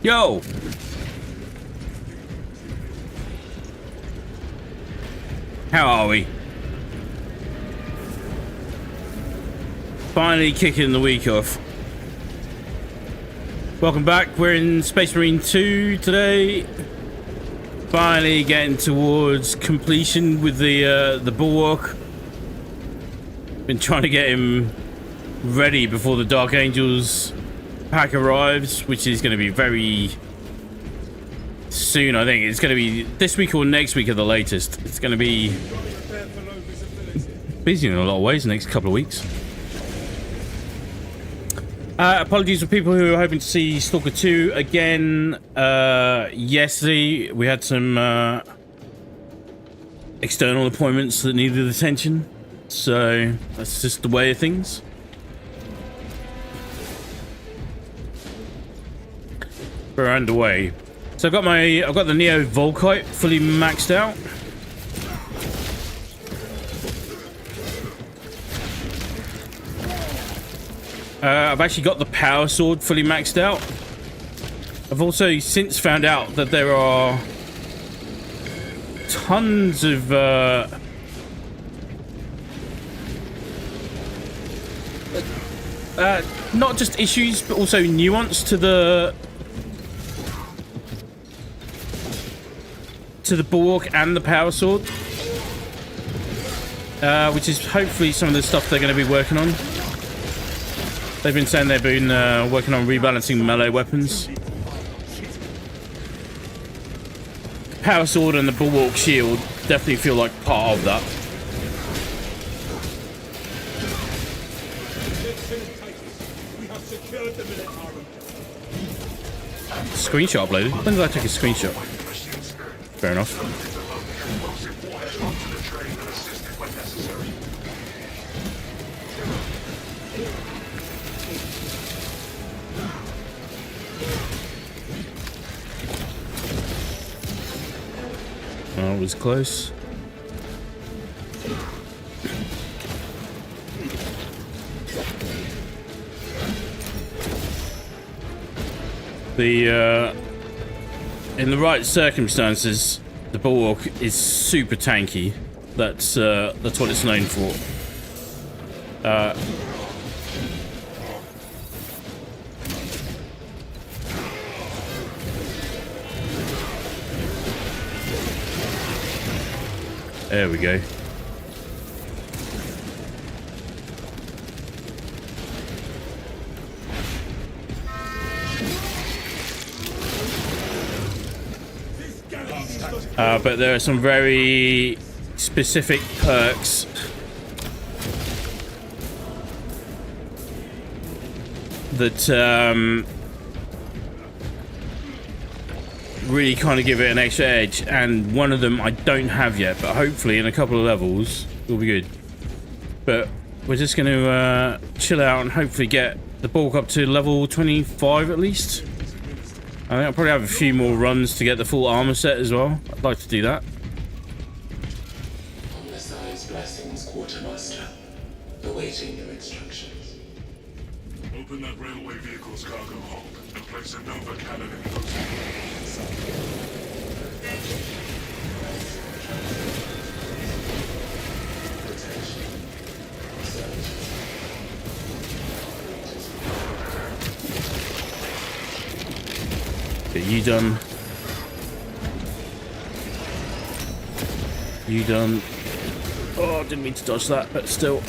Yo! How are we? Finally kicking the week off. Welcome back. We're in Space Marine 2 today. Finally getting towards completion with the Bulwark. Been trying to get him ready before the Dark Angels pack arrives, which is going to be very soon. I think it's going to be this week or next week at the latest. It's going to be busy in a lot of ways the next couple of weeks. Apologies for people who are hoping to see Stalker 2 again. Yesterday we had some external appointments that needed attention, so that's just the way of things. We're underway. So I've got the Neo Volkite fully maxed out. I've actually got the Power Sword fully maxed out. I've also since found out that there are tons of not just issues, but also nuance to the Bulwark and the Power Sword, which is hopefully some of the stuff they're going to be working on. They've been saying they've been working on rebalancing melee weapons. The Power Sword and the Bulwark Shield definitely feel like part of that. Screenshot uploaded? When did I take a screenshot? Fair enough. Oh, it was close. In the right circumstances, the Bulwark is super tanky. That's what it's known for. There we go. But there are some very specific perks that really kind of give it an extra edge, and one of them I don't have yet, but hopefully in a couple of levels will be good. But we're just going to chill out and hopefully get the bulk up to level 25 at least. I think I'll probably have a few more runs to get the full armor set as well. I'd like to do that. On the side's blessings, Quartermaster. Awaiting your instructions. Open that railway vehicle's cargo hold and place a Nova cannon in close. Get you done. You done. Oh, I didn't mean to dodge that, but still.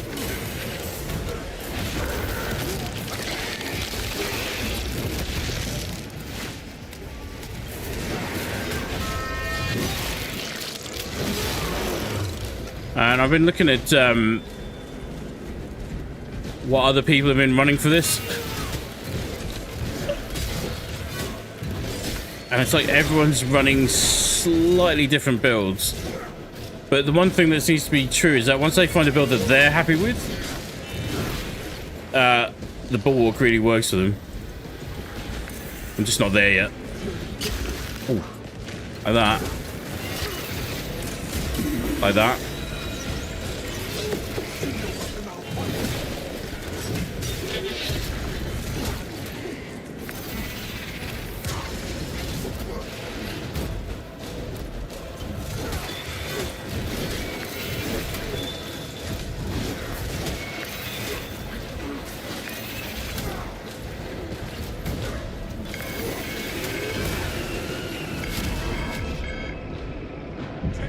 And I've been looking at what other people have been running for this. And it's like everyone's running slightly different builds. But the one thing that seems to be true is that once they find a build that they're happy with, the Bulwark really works for them. I'm just not there yet. Ooh. Like that. Like that.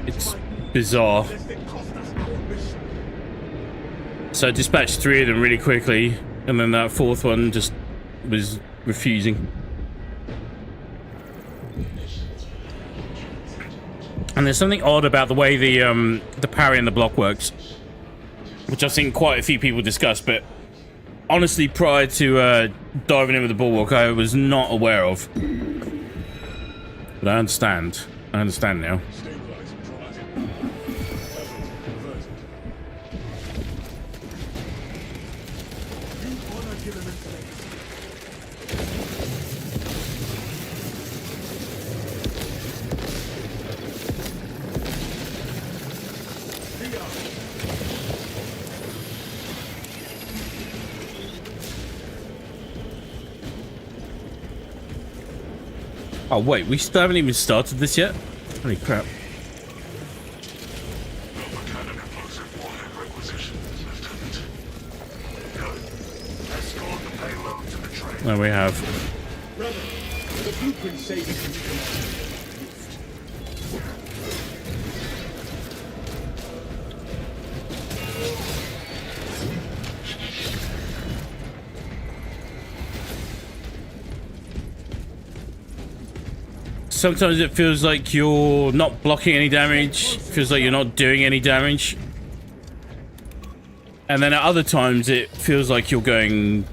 It's bizarre. So I dispatched 3 of them really quickly, and then that 4th one just was refusing. And there's something odd about the way the parry and the block works, which I've seen quite a few people discuss, but honestly, prior to diving in with the bulwark, I was not aware of. But I understand. I understand now. Oh wait, we still haven't even started this yet? Holy crap. There we have. The blueprint say you can Sometimes it feels like you're not blocking any damage, feels like you're not doing any damage. And then at other times it feels like you're going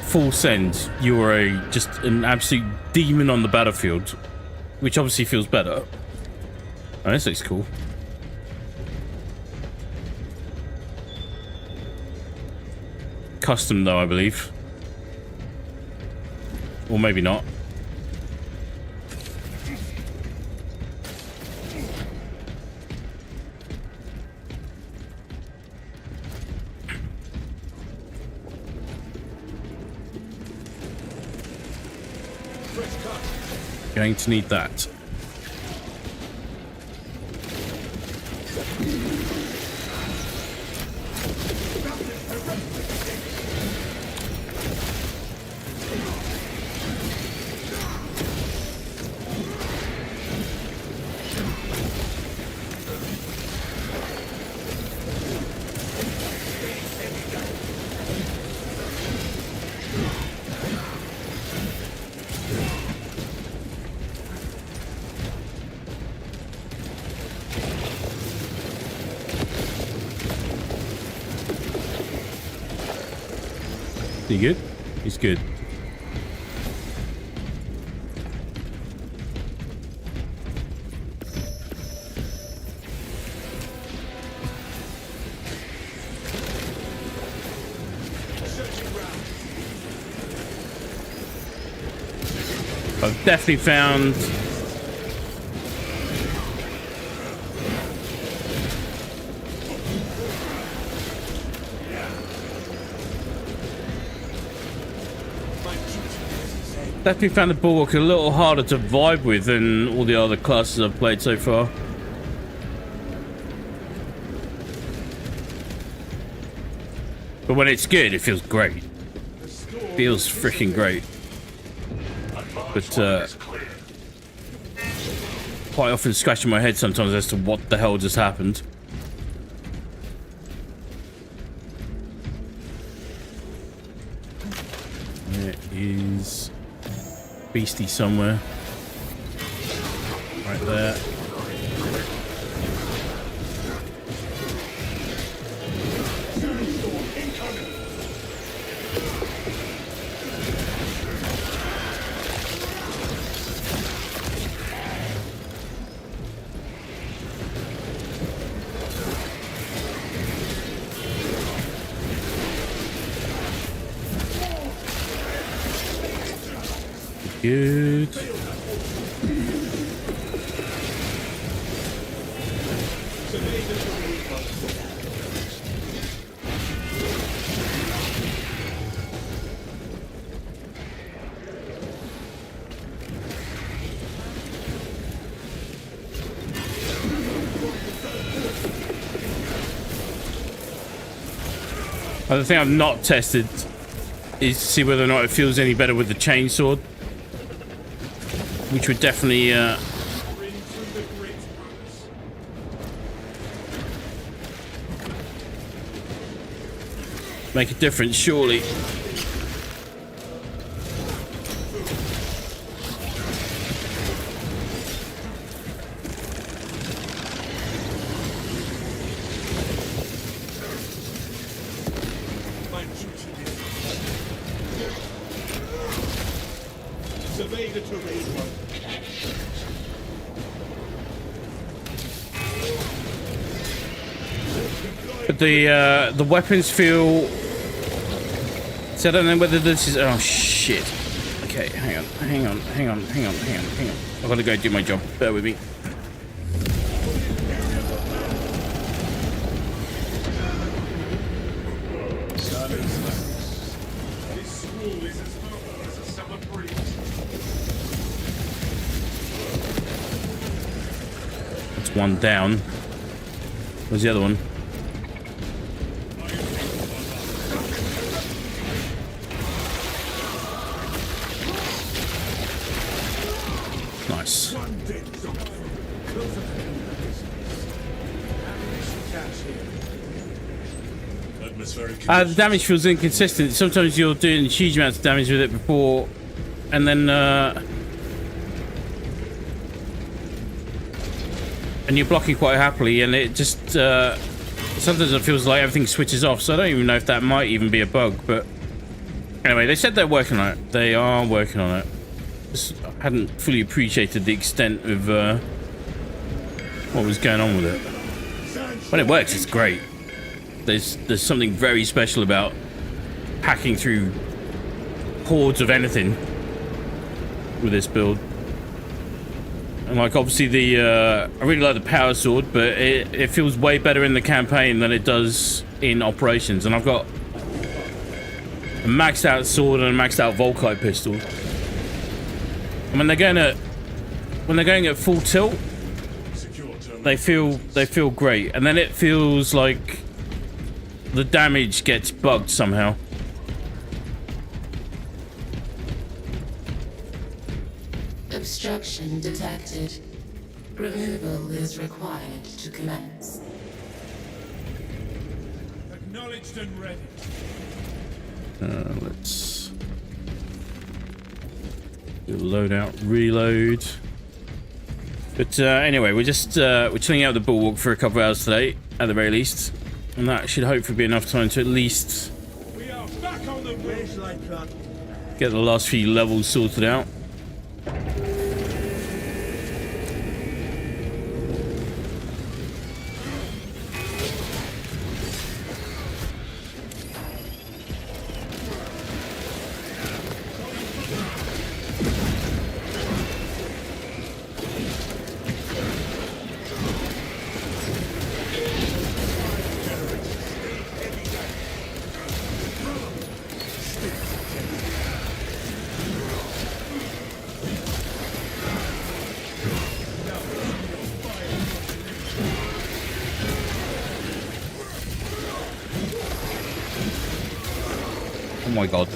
full send. You're just an absolute demon on the battlefield, which obviously feels better. Oh, this looks cool. Custom though, I believe. Or maybe not. Going to need that. He good? He's good. I've definitely found the bulwark a little harder to vibe with than all the other classes I've played so far. But when it's good, it feels great. Feels freaking great. But quite often scratching my head sometimes as to what the hell just happened. There is beastie somewhere. Right there. Good. The thing I've not tested is to see whether or not it feels any better with the chainsaw, which would definitely make a difference, surely. Survey the terrain. But the weapons feel. So I don't know whether this is. Oh shit. Okay, hang on. I've got to go do my job. Bear with me. This school is as noble as a summer breeze. That's one down. Where's the other one? Nice. Atmospheric The damage feels inconsistent. Sometimes you're doing huge amounts of damage with it before, and then and you're blocking quite happily, and it just sometimes it feels like everything switches off. So I don't even know if that might even be a bug. But anyway, they said they're working on it. They are working on it. Just hadn't fully appreciated the extent of what was going on with it. When it works, it's great. There's something very special about hacking through hordes of anything with this build. And like obviously I really like the power sword, but it feels way better in the campaign than it does in operations. And I've got a maxed out sword and a maxed out Volkite pistol. And when they're going at full tilt, they feel great, and then it feels like the damage gets bugged somehow. Obstruction detected. Removal is required to commence. Acknowledged and ready. Let's do a loadout, reload. But anyway, we're chilling out the bulwark for a couple of hours today, at the very least, and that should hopefully be enough time to at least We are back on the baseline track. get the last few levels sorted out. Oh my god.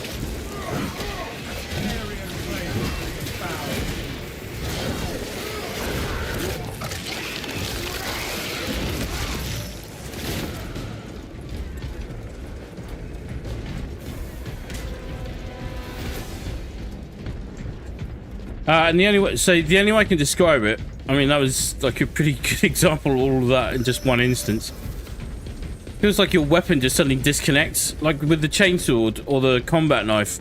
And the only way I can describe it, I mean, that was like a pretty good example of all of that in just one instance. Feels like your weapon just suddenly disconnects. Like with the chainsword or the combat knife,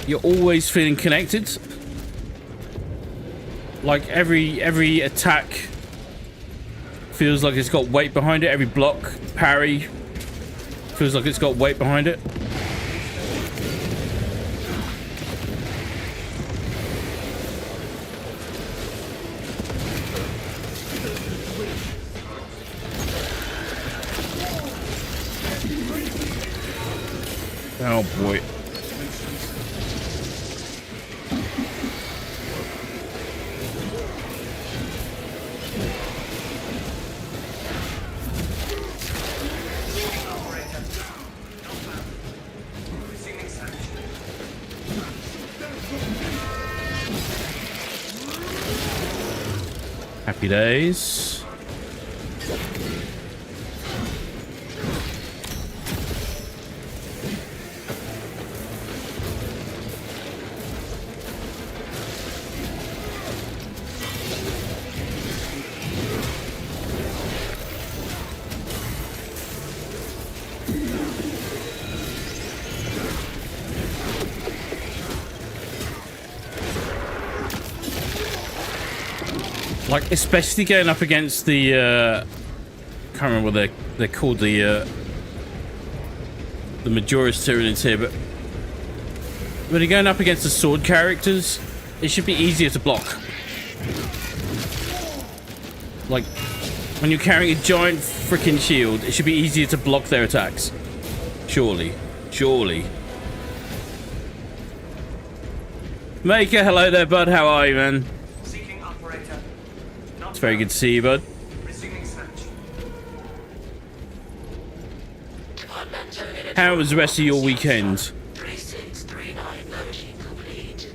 you're always feeling connected. Like every attack feels like it's got weight behind it. Every block, parry, feels like it's got weight behind it. Oh boy. Happy days. Like, especially going up against the, can't remember what they're called, the Majora's Tyranids here, but when you're going up against the sword characters, it should be easier to block. Like, when you're carrying a giant freaking shield, it should be easier to block their attacks. Surely. Surely. Maker, hello there, bud. How are you, man? Seeking operator. It's very good to see you, bud. Resuming search. How was the rest of your weekend? 3639 loading complete.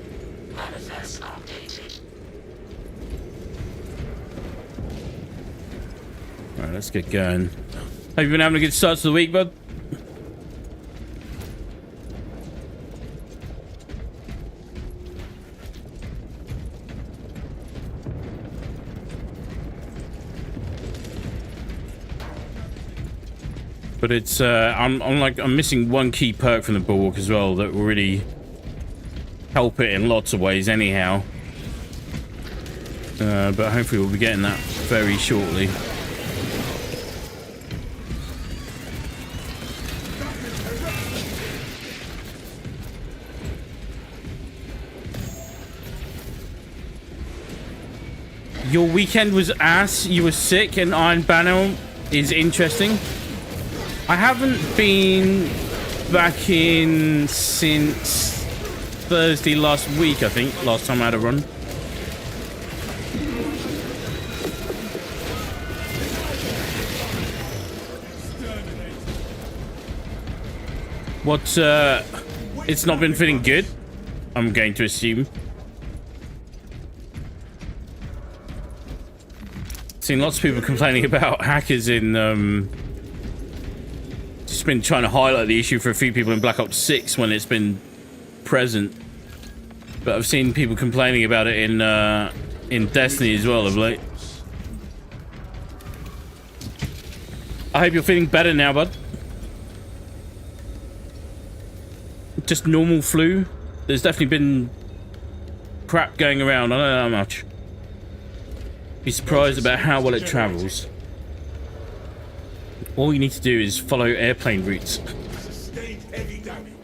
Manifest updated. Alright, let's get going. Have you been having a good start to the week, bud? But it's I'm missing one key perk from the Bulwark as well that will really help it in lots of ways anyhow. But hopefully we'll be getting that very shortly. Your weekend was ass, you were sick, and Iron Banner is interesting. I haven't been back in since Thursday last week, I think. Last time I had a run. What, it's not been feeling good, I'm going to assume. Seen lots of people complaining about hackers in, just been trying to highlight the issue for a few people in Black Ops 6 when it's been present. But I've seen people complaining about it in Destiny as well of late. I hope you're feeling better now, bud. Just normal flu. There's definitely been crap going around. I don't know how much. Be surprised about how well it travels. All you need to do is follow airplane routes. Sustained heavy damage.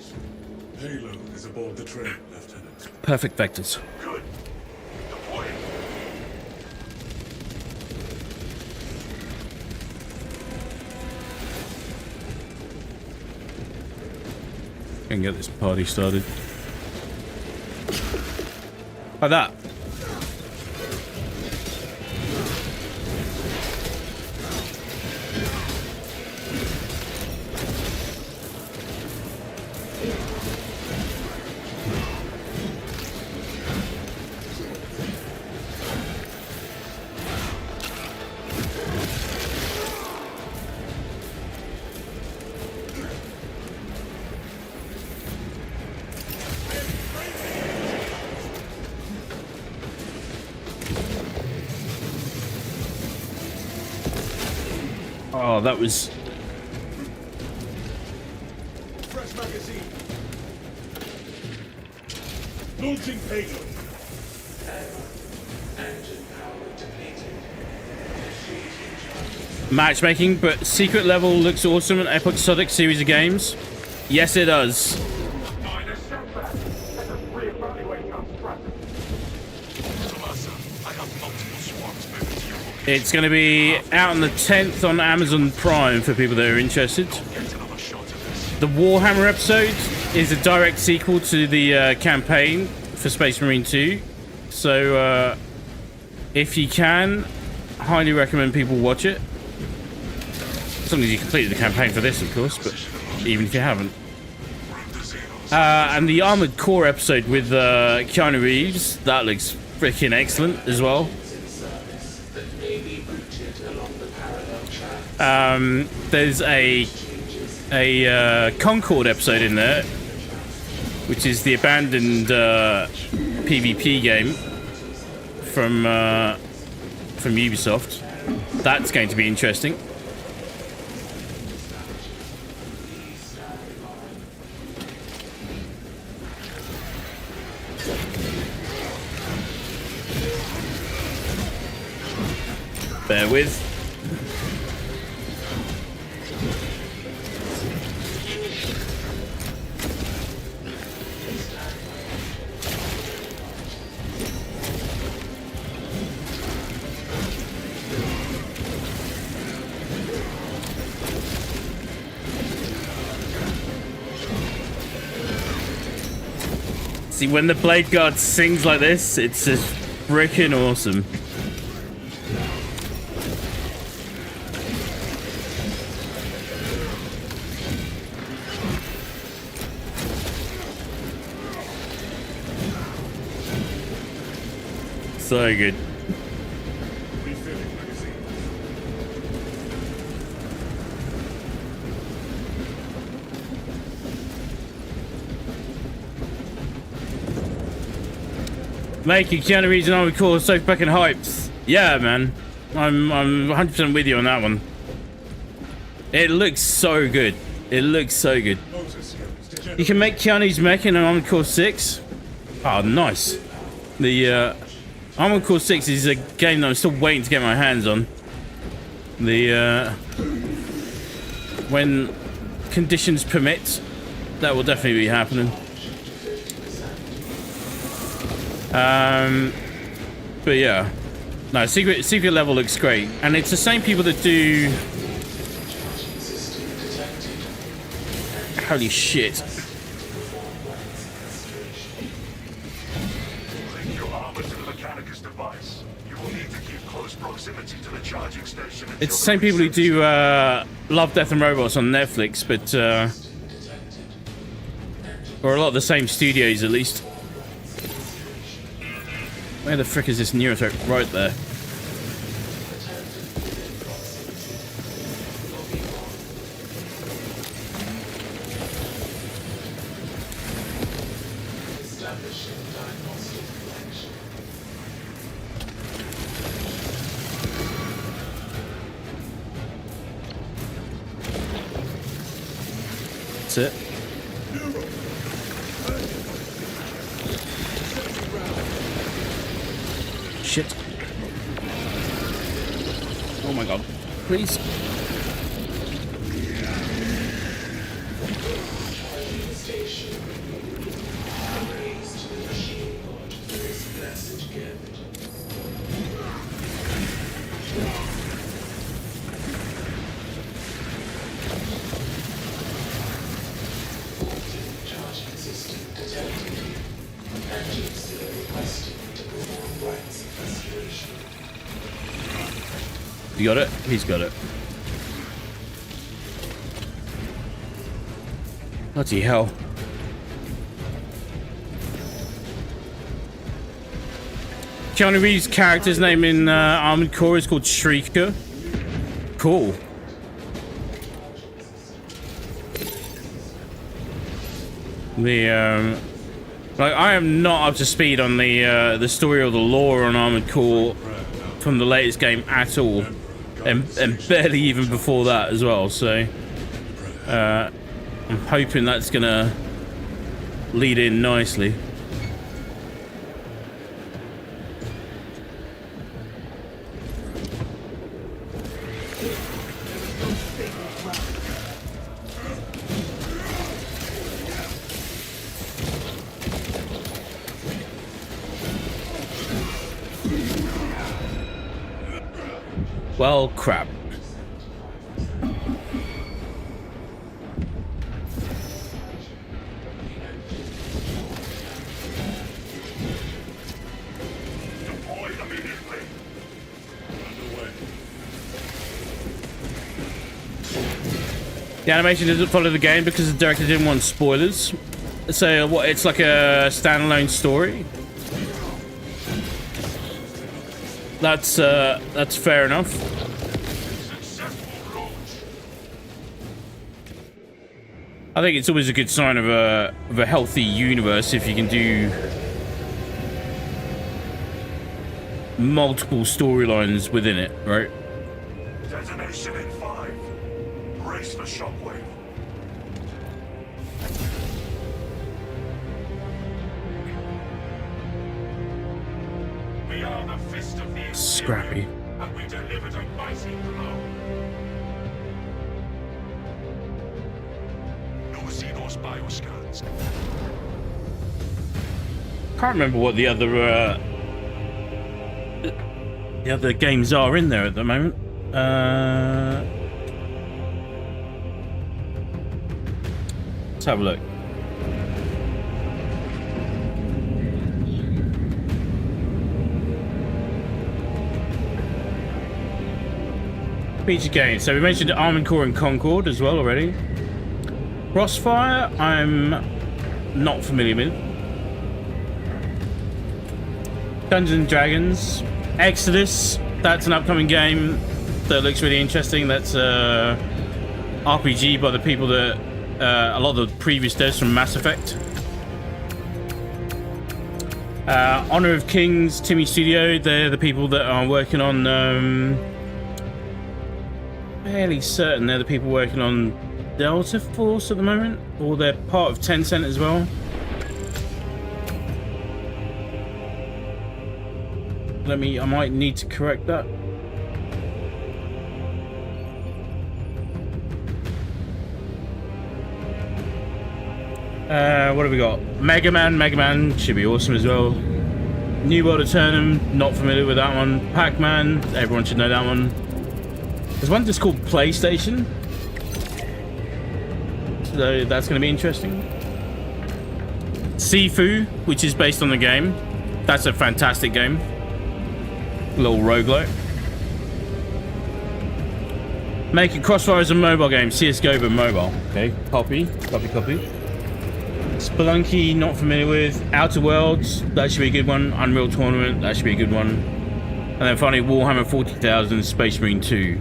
Halo is aboard the train, Lieutenant. Perfect vectors. Good. Deploying. Can get this party started. Like that. Oh, that was... Fresh magazine. Launching payload. Engine power depleted. matchmaking, but secret level looks awesome in episodic series of games. Yes, it does. It's going to be out on the 10th on Amazon Prime for people that are interested. The Warhammer episode is a direct sequel to the campaign for Space Marine 2. So, if you can, highly recommend people watch it. As long as you completed the campaign for this, of course, but even if you haven't. And the Armored Core episode with Keanu Reeves, that looks freaking excellent as well. There's a Concord episode in there, which is the abandoned PvP game from Ubisoft. That's going to be interesting. Bear with. See, when the Bladeguard sings like this, it's just freaking awesome. So good. Refilling magazine. Making Keanu Reeves and Armored Core so fucking hyped. Yeah, man. I'm 100% with you on that one. It looks so good. It looks so good. Motor skills to You can make Keanu's mech in an Armored Core 6. Oh, nice. The Armored Core 6 is a game that I'm still waiting to get my hands on. The when conditions permit, that will definitely be happening. But yeah, no, secret level looks great, and it's the same people that do. Holy shit! link your armor to the Mechanicus device. You will need to keep close proximity to the charging station. It's the same people who do Love, Death and Robots on Netflix, but or a lot of the same studios at least. Where the frick is this neurothreat? Right there. That's it. Shit. Oh my god. Please. You got it? He's got it. Bloody hell. Keanu Reeves' character's name in Armored Core is called Shrieker. Cool. The like, I am not up to speed on the story or the lore on Armored Core from the latest game at all, and barely even before that as well. So I'm hoping that's gonna lead in nicely. Well, crap. Deploy immediately. Underway. The animation doesn't follow the game because the director didn't want spoilers. So what? It's like a standalone story. That's fair enough. Successful launch. I think it's always a good sign of a healthy universe if you can do multiple storylines within it, right? Detonation in 5. Brace for shockwave. We are the fist of the Scrappy. and we delivered a mighty blow. No Xenos bioscans. Can't remember what the other games are in there at the moment. Let's have a look. Feature games. So we mentioned Armored Core and Concord as well already. Crossfire, I'm not familiar with. Dungeons and Dragons. Exodus, that's an upcoming game that looks really interesting. That's RPG by the people that a lot of the previous devs from Mass Effect. Honor of Kings, Timmy Studio, they're the people that are working on fairly certain they're the people working on Delta Force at the moment, or they're part of Tencent as well. I might need to correct that. What have we got? Mega Man should be awesome as well. New World Eternum, not familiar with that one. Pac-Man, everyone should know that one. There's one that's called PlayStation, so that's going to be interesting. Sifu, which is based on the game, that's a fantastic game. Little roguelike. Making Crossfire as a mobile game, CSGO but mobile. Okay, copy. Spelunky, not familiar with. Outer Worlds, that should be a good one. Unreal Tournament, that should be a good one. And then finally Warhammer 40,000 Space Marine 2.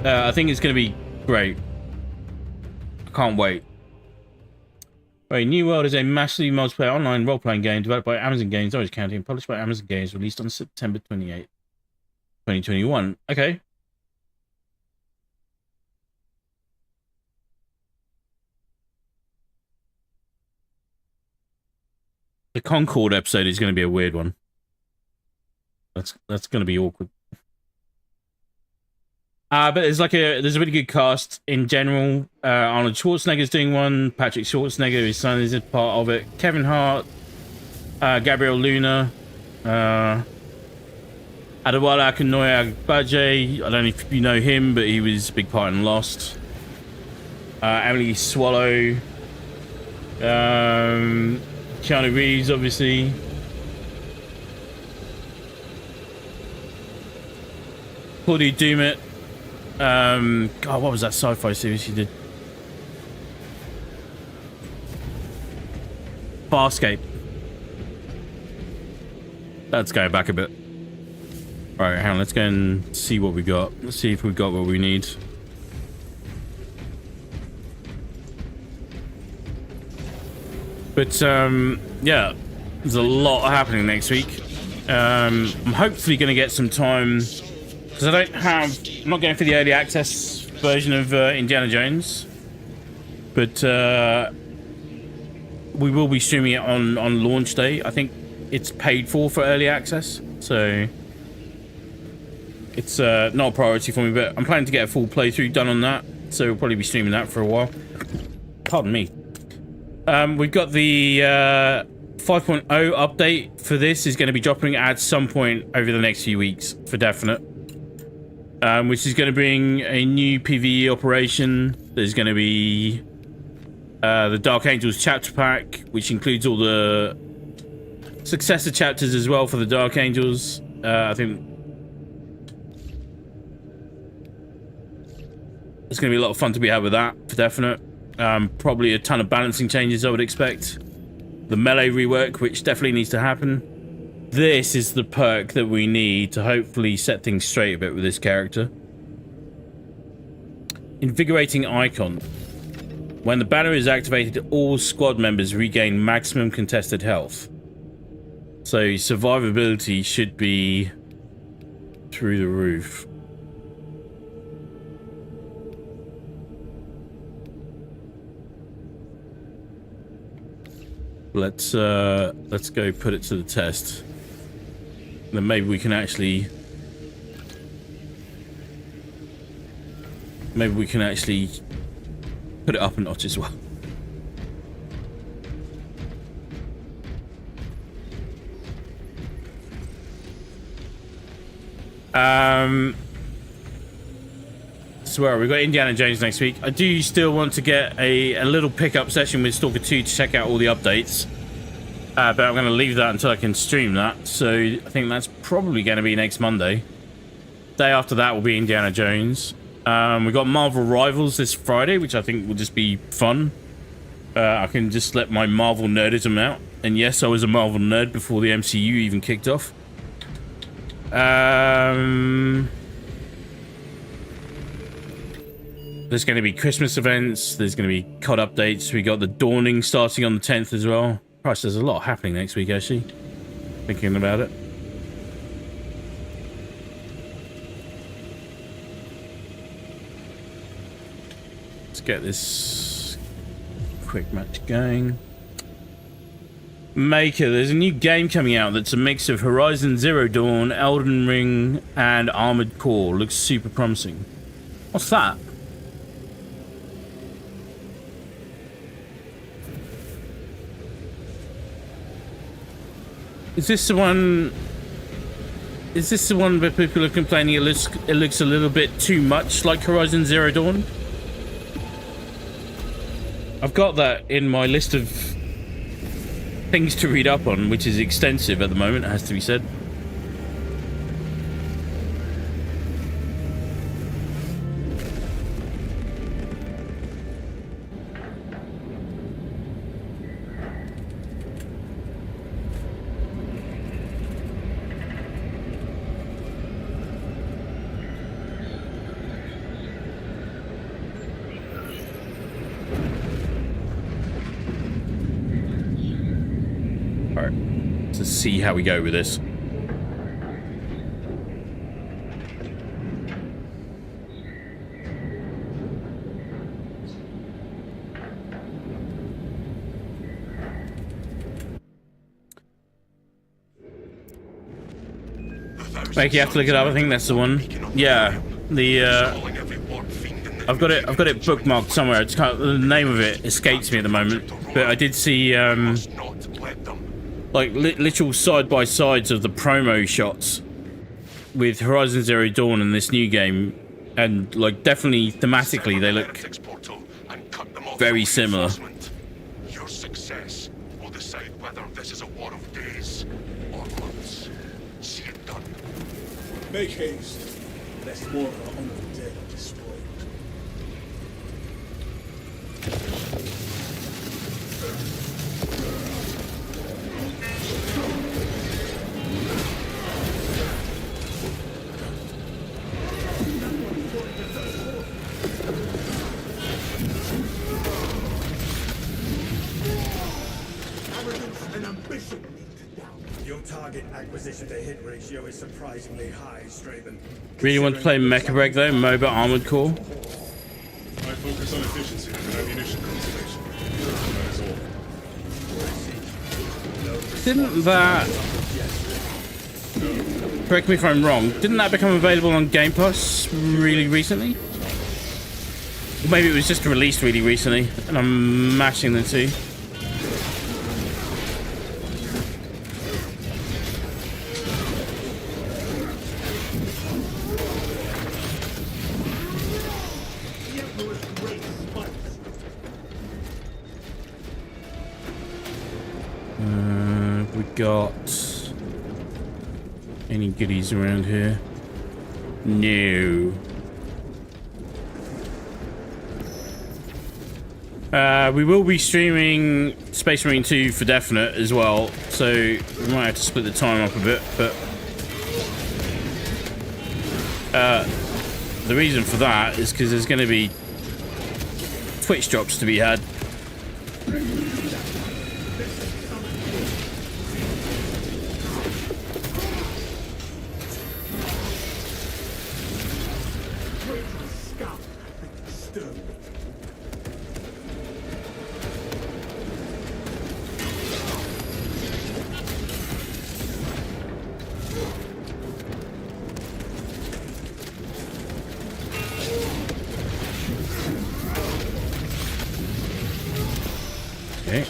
I think it's going to be great. I can't wait. Right, New World is a massively multiplayer online role-playing game developed by Amazon Games, Orange County, and published by Amazon Games, released on September 28th, 2021. Okay. The Concord episode is going to be a weird one. That's going to be awkward. But there's a really good cast in general. Arnold Schwarzenegger's doing one. Patrick Schwarzenegger, his son, is a part of it. Kevin Hart, Gabriel Luna, Adewale Akinnuoye Agbaje. I don't know if you know him, but he was a big part in Lost. Emily Swallow, Keanu Reeves, obviously. Claudia Dumet. God, what was that sci-fi series he did? Farscape. That's going back a bit. Right, hang on, let's go and see what we got. Let's see if we've got what we need. But, yeah, there's a lot happening next week. I'm hopefully going to get some time, because I'm not going for the early access version of Indiana Jones, but we will be streaming it on launch day. I think it's paid for early access, so it's not a priority for me, but I'm planning to get a full playthrough done on that, so we'll probably be streaming that for a while. Pardon me. We've got the 5.0 update for this is going to be dropping at some point over the next few weeks, for definite. Which is going to bring a new PvE operation. There's going to be the Dark Angels chapter pack, which includes all the successor chapters as well for the Dark Angels. I think there's going to be a lot of fun to be had with that, for definite. Probably a ton of balancing changes, I would expect. The melee rework, which definitely needs to happen. This is the perk that we need to hopefully set things straight a bit with this character. Invigorating Icon. When the banner is activated, all squad members regain maximum contested health. So survivability should be through the roof. let's go put it to the test. Then maybe we can actually put it up a notch as well. So where we got Indiana Jones next week. I do still want to get a little pickup session with Stalker 2 to check out all the updates. But I'm going to leave that until I can stream that. So I think that's probably going to be next Monday. Day after that will be Indiana Jones. We got Marvel Rivals this Friday, which I think will just be fun. I can just let my Marvel nerdism out. And yes, I was a Marvel nerd before the MCU even kicked off. There's going to be Christmas events. There's going to be COD updates. We got the Dawning starting on the 10th as well. Christ, there's a lot happening next week, actually. Thinking about it. Let's get this quick match going. Maker, there's a new game coming out that's a mix of Horizon Zero Dawn, Elden Ring, and Armored Core. Looks super promising. What's that? Is this the one? Is this the one where people are complaining it looks a little bit too much like Horizon Zero Dawn? I've got that in my list of things to read up on, which is extensive at the moment, it has to be said. See how we go with this. Like, you have to look it up. I think that's the one. Yeah, the I've got it bookmarked somewhere. It's kind of, the name of it escapes me at the moment, but I did see like literal side-by-sides of the promo shots with Horizon Zero Dawn and this new game, and like definitely thematically they look very similar. Your success will decide whether this is a war of days or months. See it done. Make haste, lest more of our honorable dead are destroyed. Your target acquisition to hit ratio is surprisingly high, Straven. Really want to play Mecha Break though, MOBA Armored Core. I focus on efficiency and ammunition conservation. That is all. Didn't that... Correct me if I'm wrong, didn't that become available on Game Pass really recently? Or maybe it was just released really recently, and I'm mashing the two. We got any goodies around here? No. We will be streaming Space Marine 2 for definite as well, so we might have to split the time up a bit, but the reason for that is because there's going to be Twitch drops to be had. Okay.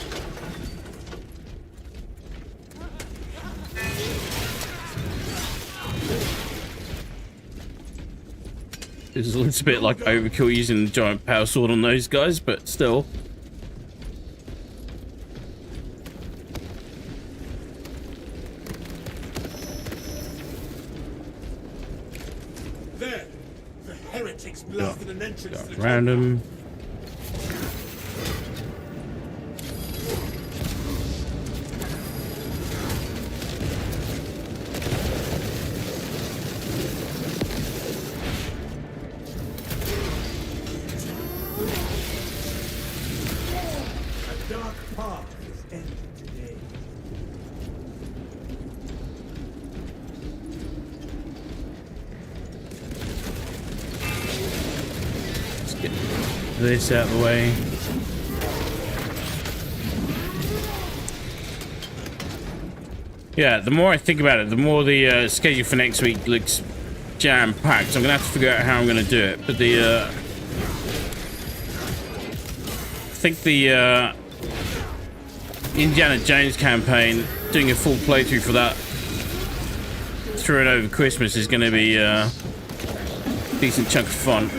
It's a little bit like overkill using the giant power sword on those guys, but still. There! The heretics blasted an entrance to the Random. A dark path is ended today. Let's get this out of the way. Yeah, the more I think about it, the more the schedule for next week looks jam-packed. So I'm gonna have to figure out how I'm gonna do it. But the I think the Indiana Jones campaign, doing a full playthrough for that through and over Christmas is going to be a decent chunk of fun.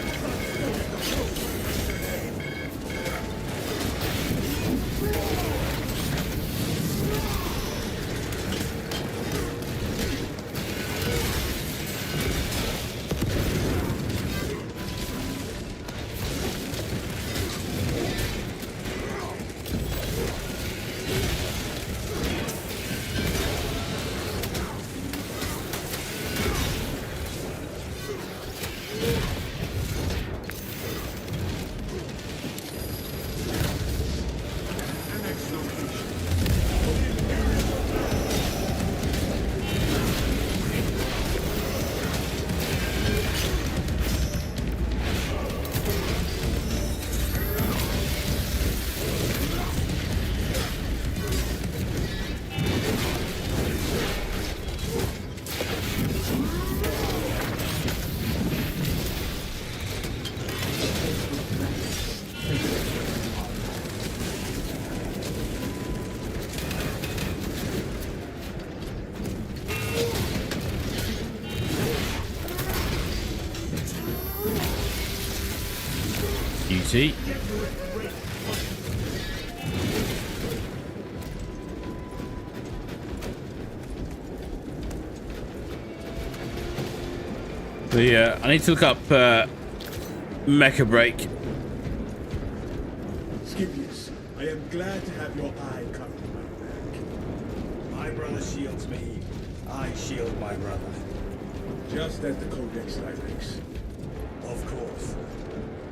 Beauty. I need to look up Mecha Break. Scipius, I am glad to have your eye covered, my back. My brother shields me. I shield my brother. Just as the Codex directs. Of course.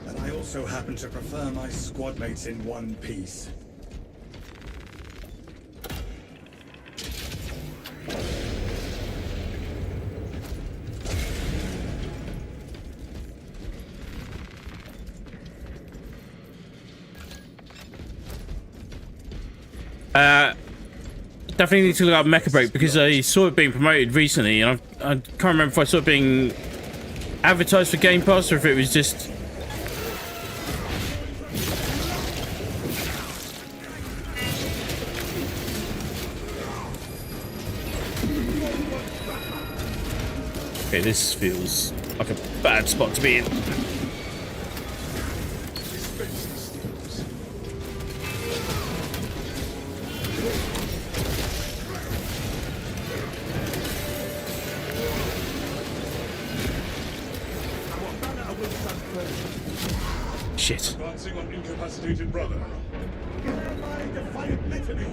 And I also happen to prefer my squad mates in one piece. Definitely need to look up Mecha Break because I saw it being promoted recently, and I can't remember if I saw it being advertised for Game Pass or if it was just. Okay, this feels like a bad spot to be in. Shit. Advancing on incapacitated brother. My defiant litany.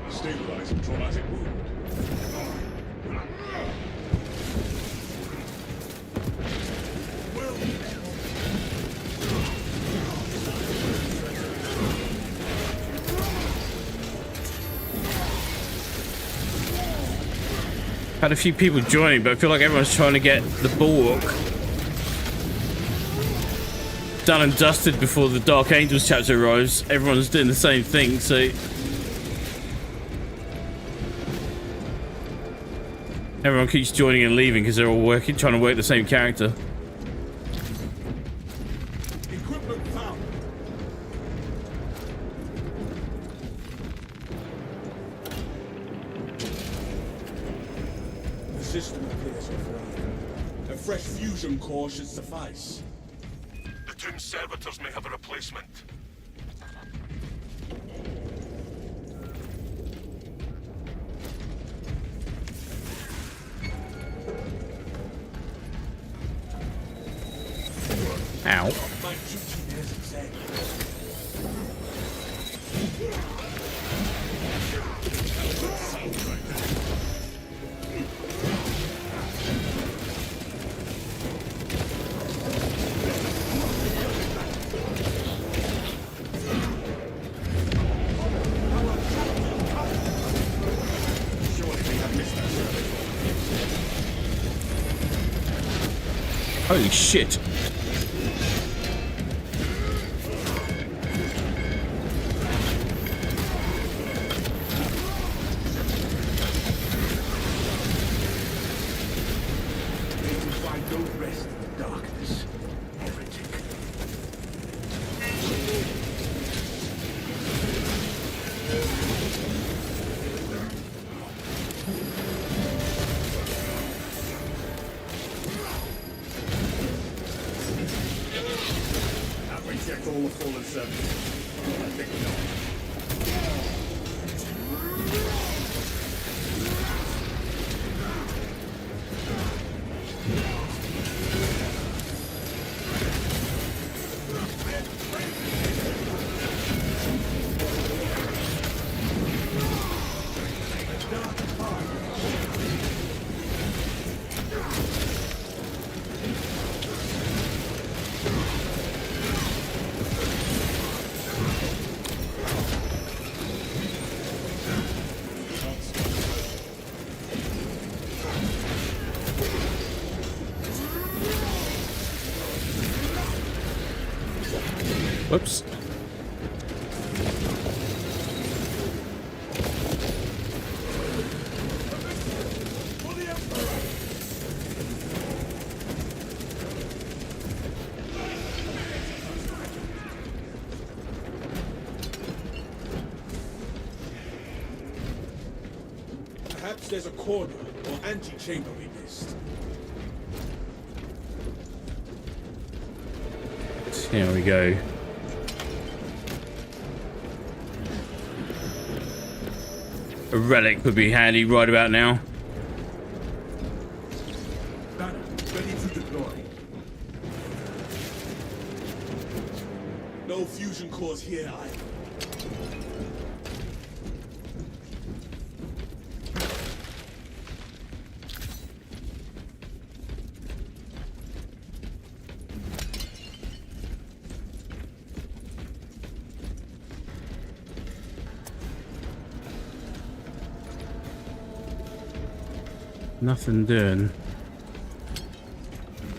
Stabilizing traumatic wound. Had a few people joining, but I feel like everyone's trying to get the bulwark done and dusted before the Dark Angels chapter arrives. Everyone's doing the same thing, so everyone keeps joining and leaving because they're all trying to work the same character. Equipment found. system appears offline. A fresh fusion core should suffice. The tomb servitors may have a replacement. Ow. My duty is exact. Holy shit. Find no rest in the darkness. Heretic. Have we checked all the fallen servants? I think not. Whoops. Perhaps there's a corner or antechamber we missed. Here we go. A relic would be handy right about now. Banner, ready to deploy. No fusion cores here either. Nothing doing.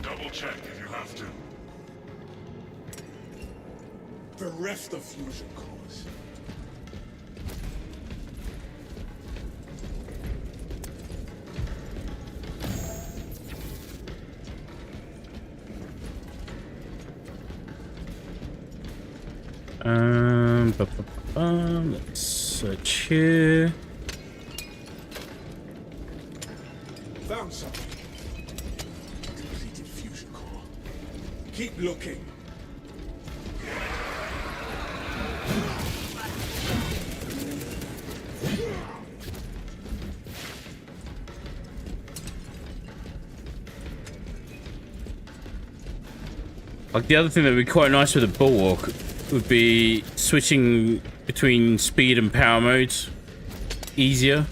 Double check if you have to. Bereft of fusion cores. Let's search here. Found something. Depleted fusion core. Keep looking. Like the other thing that would be quite nice with a bulwark would be switching between speed and power modes easier.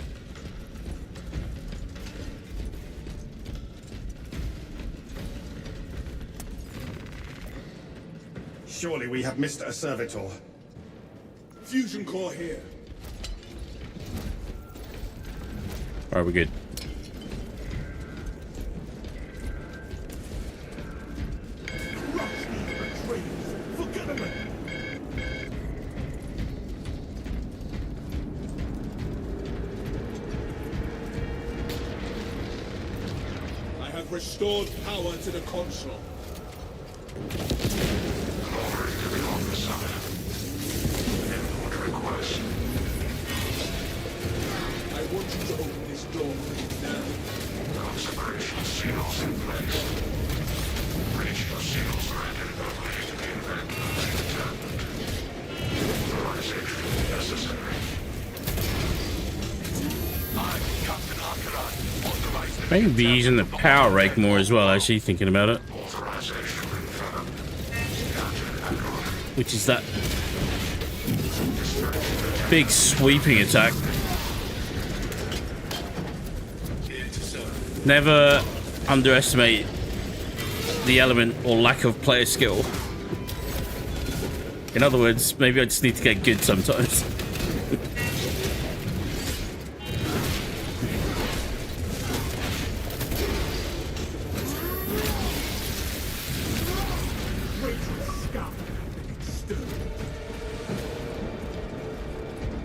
Surely we have missed a servitor. Fusion core here. Alright, we're good. I have restored power to the console. Glory to the officer. Input request. I want you to open this door now. seals in place. Breach your seals granted only in the event of interment. Authorization necessary. I, Captain Akaran, authorize the Maybe using the power rake more as well, actually, thinking about it. authorization confirmed. Captain Akaran. Which is that big sweeping attack. Never underestimate the element or lack of player skill. In other words, maybe I just need to get good sometimes.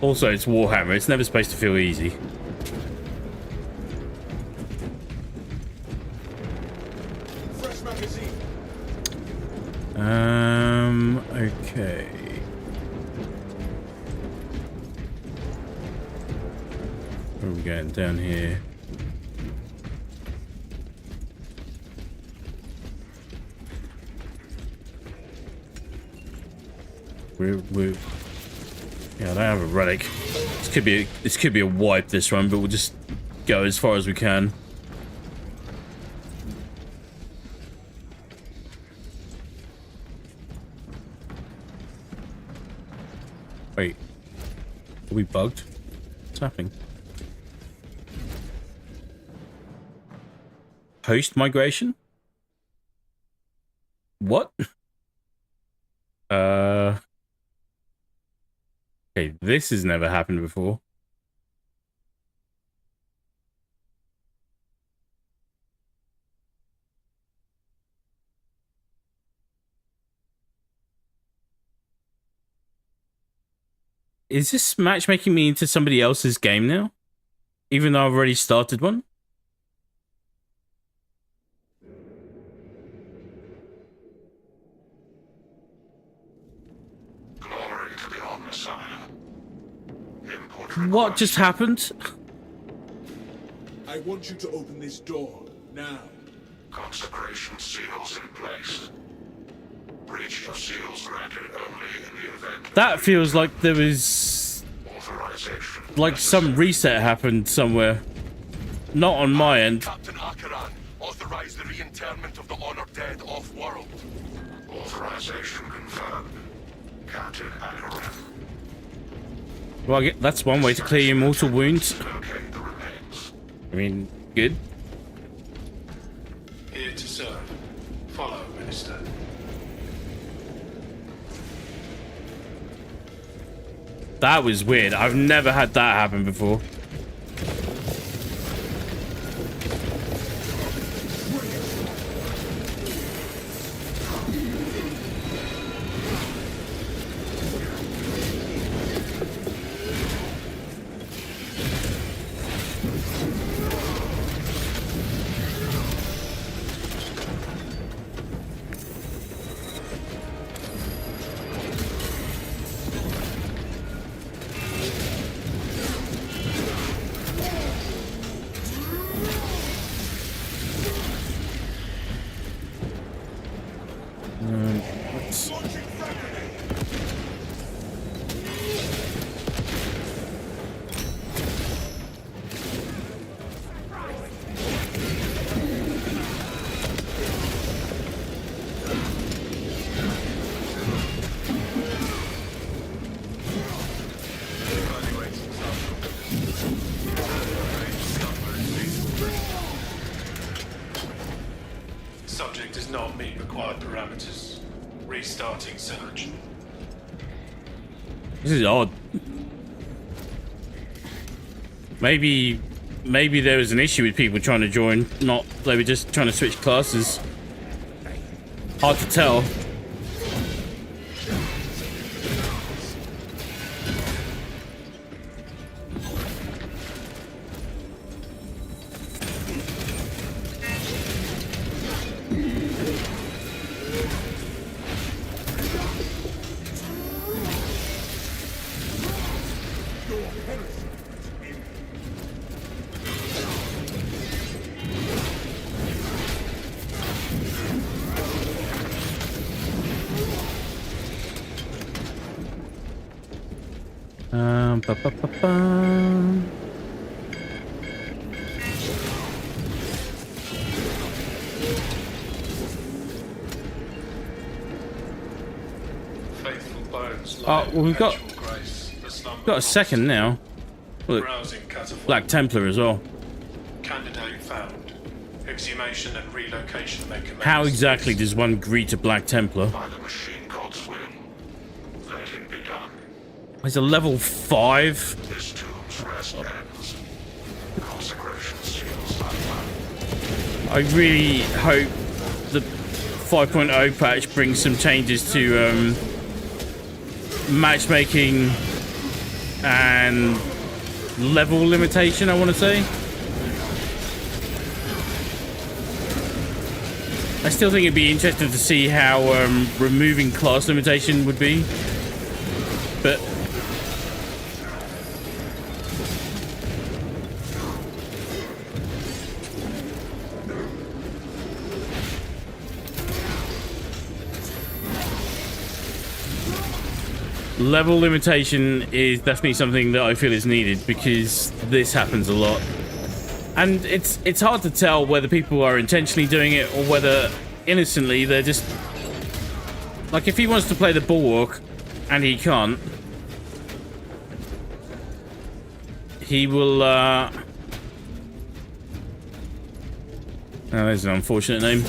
Also, it's Warhammer. It's never supposed to feel easy. Okay. Where are we going? Down here. We're yeah, I don't have a relic. This could be a wipe this run, but we'll just go as far as we can. Wait, are we bugged? What's happening? Post migration? What? Okay, this has never happened before. Is this match making me into somebody else's game now? Even though I've already started one? Glory to the Omnissiah. What just happened? I want you to open this door, now. Consecration seals in place. Breach your seals granted only in the event. That feels like there was Authorization. like some reset happened somewhere. Not on my end. Captain Akaran, authorize the reinterment of the honored dead off-world. Authorization confirmed. Captain Akaran. Well, that's one way to clear your mortal wounds. Locate the remains. I mean, good. Here to serve. Follow, Minister. That was weird. I've never had that happen before. Subject does not meet required parameters. Restarting search. This is odd. Maybe there was an issue with people trying to join, not they were just trying to switch classes. Hard to tell. Ba, ba, ba, ba. Faithful bones. Oh, well, we've got got a second now. Look, Browsing catapult. Black Templar as well. Candidate found. Exhumation and relocation may commence. How exactly does one greet a Black Templar? By the machine god's will. Let it be done. It's a level 5. This tomb's rest ends. Consecration seals that land. I really hope the 5.0 patch brings some changes to matchmaking and level limitation, I want to say. I still think it'd be interesting to see how removing class limitation would be. But level limitation is definitely something that I feel is needed, because this happens a lot. And it's hard to tell whether people are intentionally doing it or whether innocently they're just... Like, if he wants to play the Bulwark and he can't, he will... Oh, there's an unfortunate name.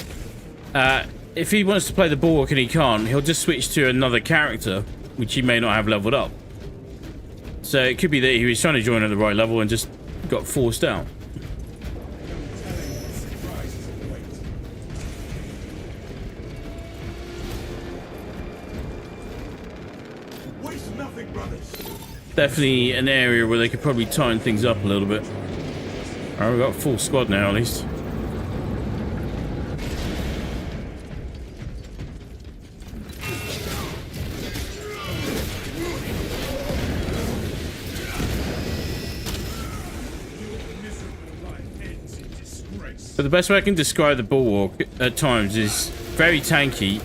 If he wants to play the Bulwark and he can't, he'll just switch to another character, which he may not have leveled up. So it could be that he was trying to join at the right level and just got forced out. Waste nothing, brothers. Definitely an area where they could probably tighten things up a little bit. Alright, we've got a full squad now at least. But the best way I can describe the Bulwark at times is very tanky.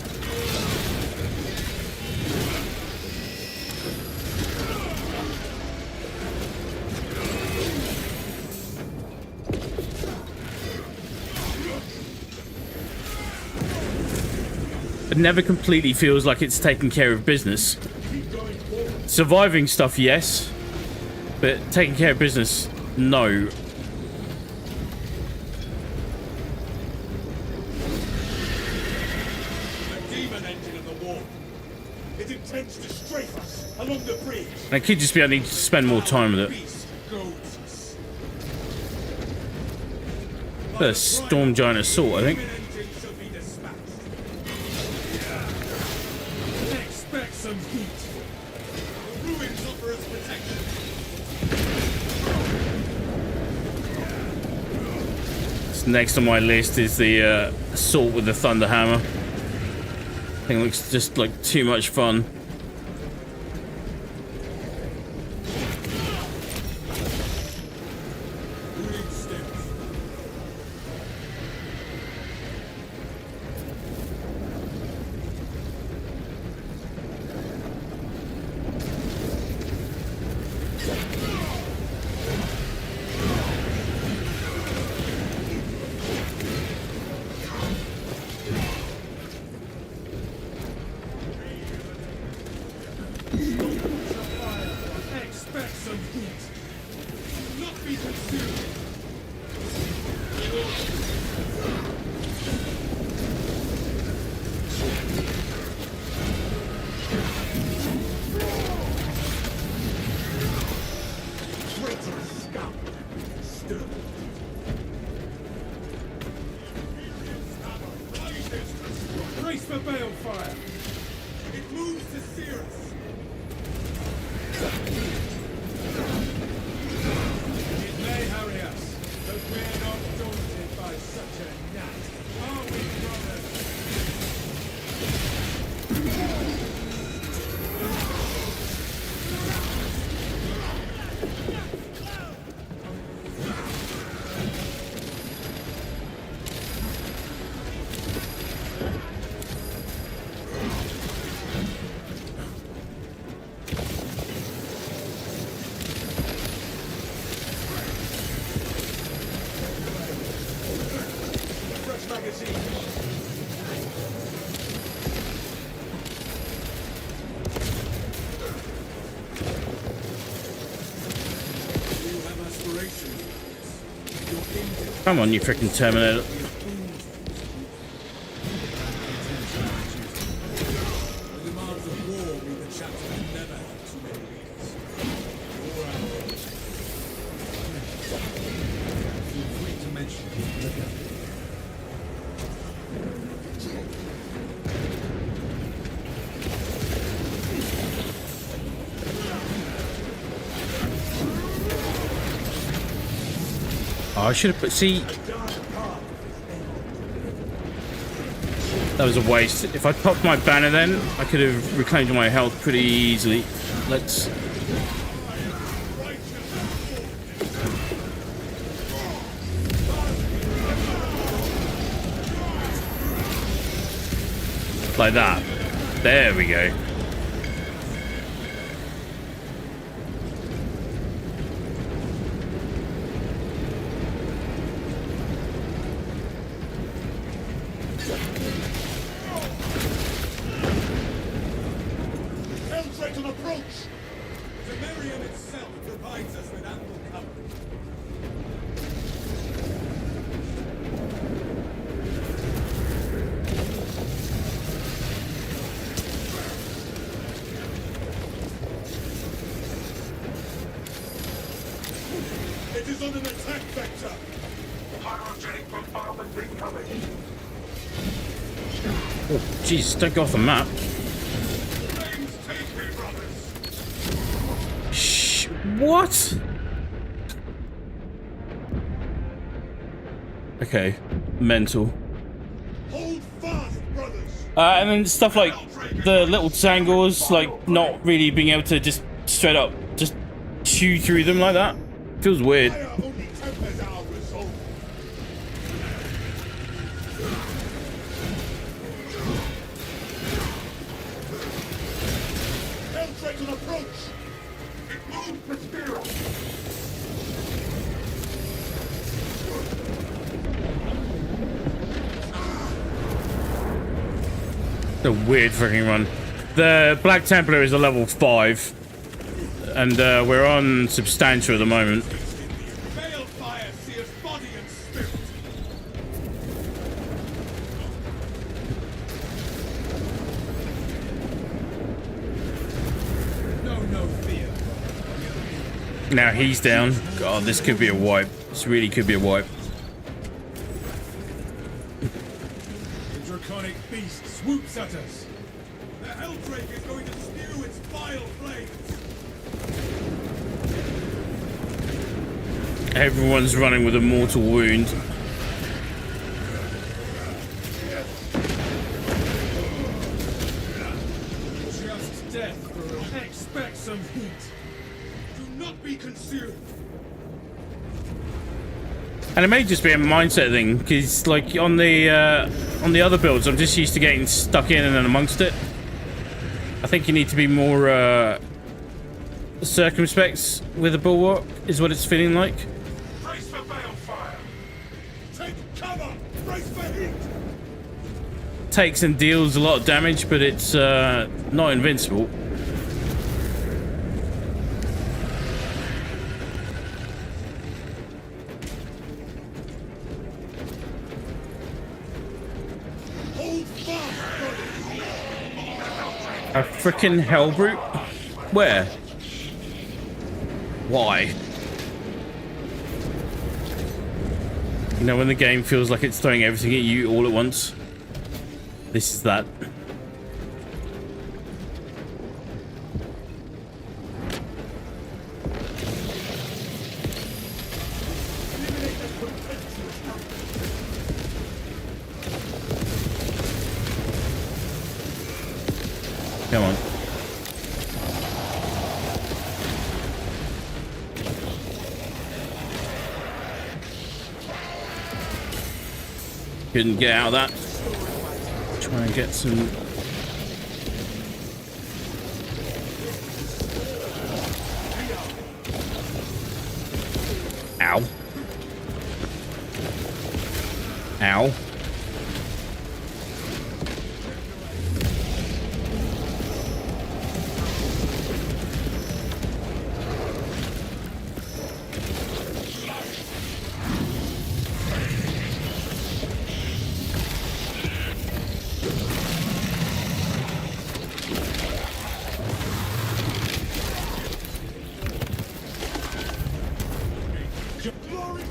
It never completely feels like it's taking care of business. Surviving stuff, yes. But taking care of business, no. And it could just be I need to spend more time with it. The Storm Giant Assault, I think. Expect some heat. Ruins offer us protection. Next on my list is the Assault with the Thunder Hammer. I think it looks just like too much fun. Come on, you freaking Terminator. The demands of war mean the chapter can never have too many readers. 4 hours. Feel free to mention it. Oh, I should have put. See, that was a waste. If I popped my banner then, I could have reclaimed my health pretty easily. Let's. Like that. There we go. It is on an attack vector. Pyrogenic bombardment incoming. Oh, jeez, don't go off the map. Flames take me, brothers. Shh. What? Okay. Mental. Hold fast, brothers. And then stuff like the little tangles, like not really being able to just straight up just chew through them like that. Feels weird. Fire only tempers our resolve. Helltrack on approach. It moves the spiral. It's a weird freaking run. The Black Templar is a level 5. And we're on substantial at the moment. Balefire sears body and spirit. No fear. Now he's down. God, this could be a wipe. This really could be a wipe. The draconic beast swoops at us. The Helldrake is going to spew its vile flames. Everyone's running with a mortal wound. Just death, girl. Expect some heat. Do not be consumed. And it may just be a mindset thing, because like on the other builds, I'm just used to getting stuck in and then amongst it. I think you need to be more circumspect with the bulwark, is what it's feeling like. Brace for balefire. Take cover. Brace for heat. Takes and deals a lot of damage, but it's not invincible. Hold fast, brothers. A frickin' Hellbrute? Where? Why? You know, when the game feels like it's throwing everything at you all at once? This is that. Come on. Couldn't get out of that. Try and get some. Ow. Ow.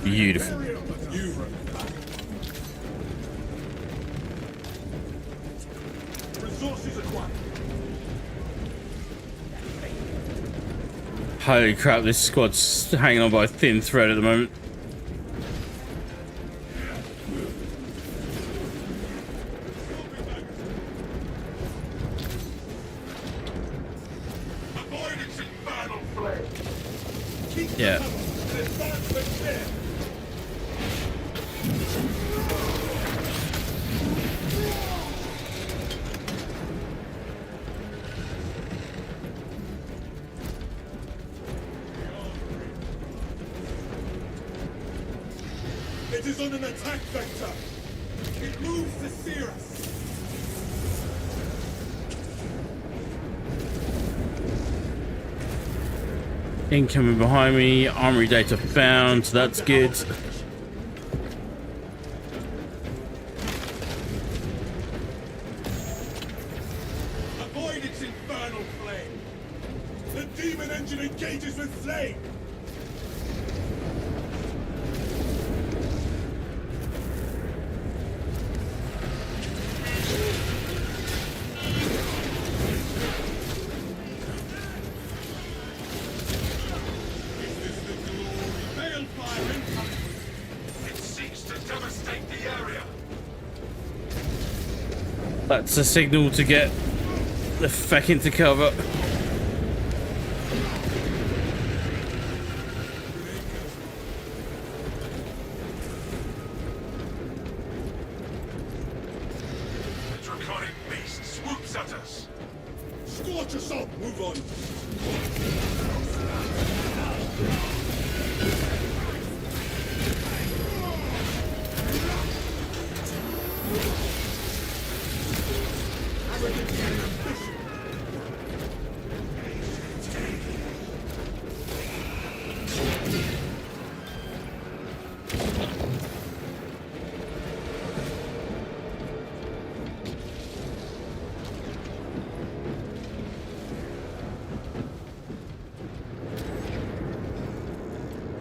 Beautiful. Resources acquired. Holy crap, this squad's hanging on by a thin thread at the moment. Avoid its infernal flame. Yeah. The advancement there. It is on an attack vector. It moves to sear us. Incoming behind me. Armory data found. So that's good. Avoid its infernal flame. The demon engine engages with flame. Is this the glory? Balefire incoming. It seeks to devastate the area. That's a signal to get the feck into cover. The draconic beast swoops at us. Scorch assault. Move on.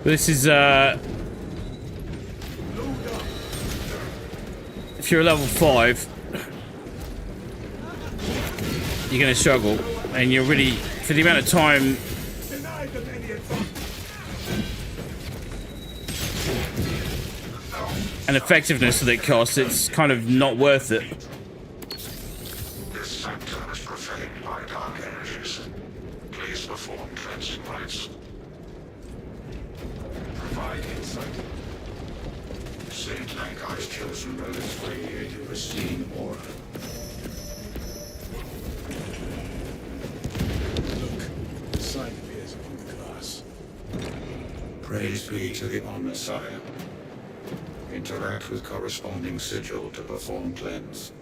This is if you're a level 5, you're gonna struggle, and you're really, for the amount of time Deny them any advantage. and effectiveness that it costs, it's kind of not worth it. This sector is profaned by dark energies. Please perform cleansing rites. Provide insight. Saint Lankai's chosen relics radiate a pristine aura. Look, the sign appears upon the glass. Praise be to the Omnissiah. Interact with corresponding sigil to perform cleanse.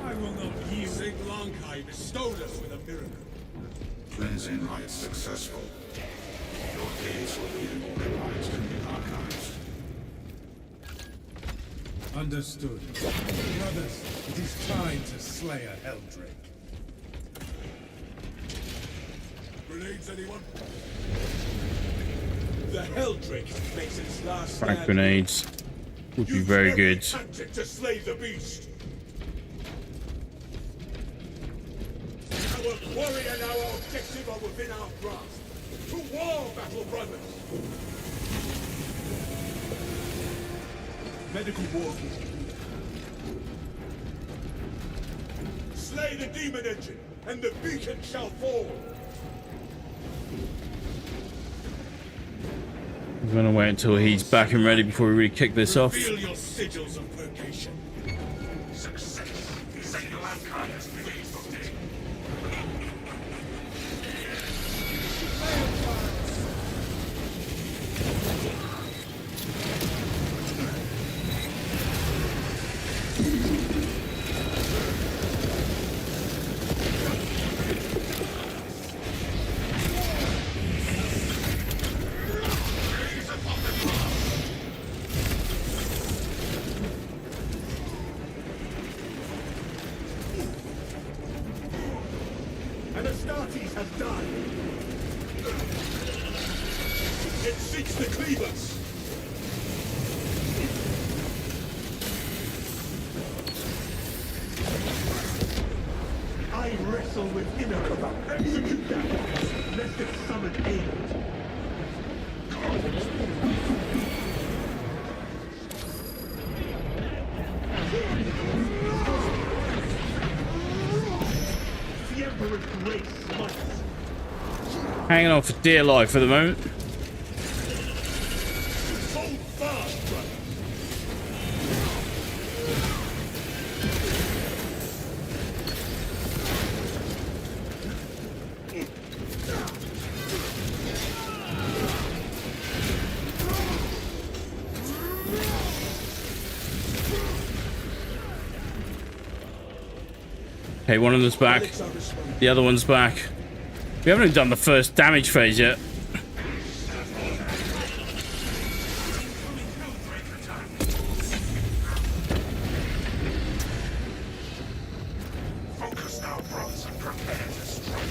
I will not yield. Saint Lankai bestowed us with a miracle. Cleansing rites successful. Your deeds will be immortalized in the archives. Understood. Brothers, it is time to slay a Helldrake. Grenades, anyone? The Helldrake makes its last Frag stand. grenades would be Use very every good. tactic to slay the beast. Our quarry and our objective are within our grasp. To war, battle brothers! Medical war. Slay the demon engine, and the beacon shall fall. I'm gonna wait until he's back and ready before we really kick this off. Reveal your sigils of purgation. Success. Saint Lankai has released of day. the cleavers! I wrestle with inner corrupt. Execute that! Lest it summon aid. The Emperor's grace smites. Hanging on for dear life at the moment. Hold fast, brother! Okay, one of them's back. The other one's back. We haven't even done the first damage phase yet. Focus now, brothers, and prepare to strike.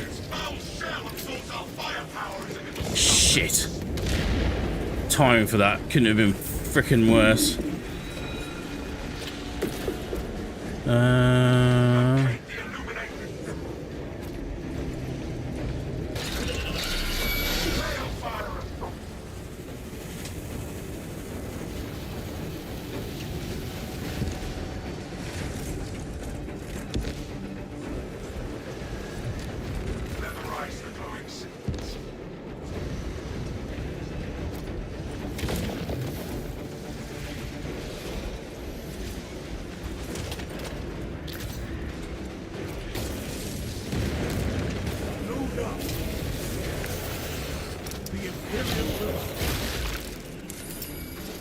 Its foul shell absorbs our firepower as if it was Shit. Timing for that couldn't have been frickin' worse.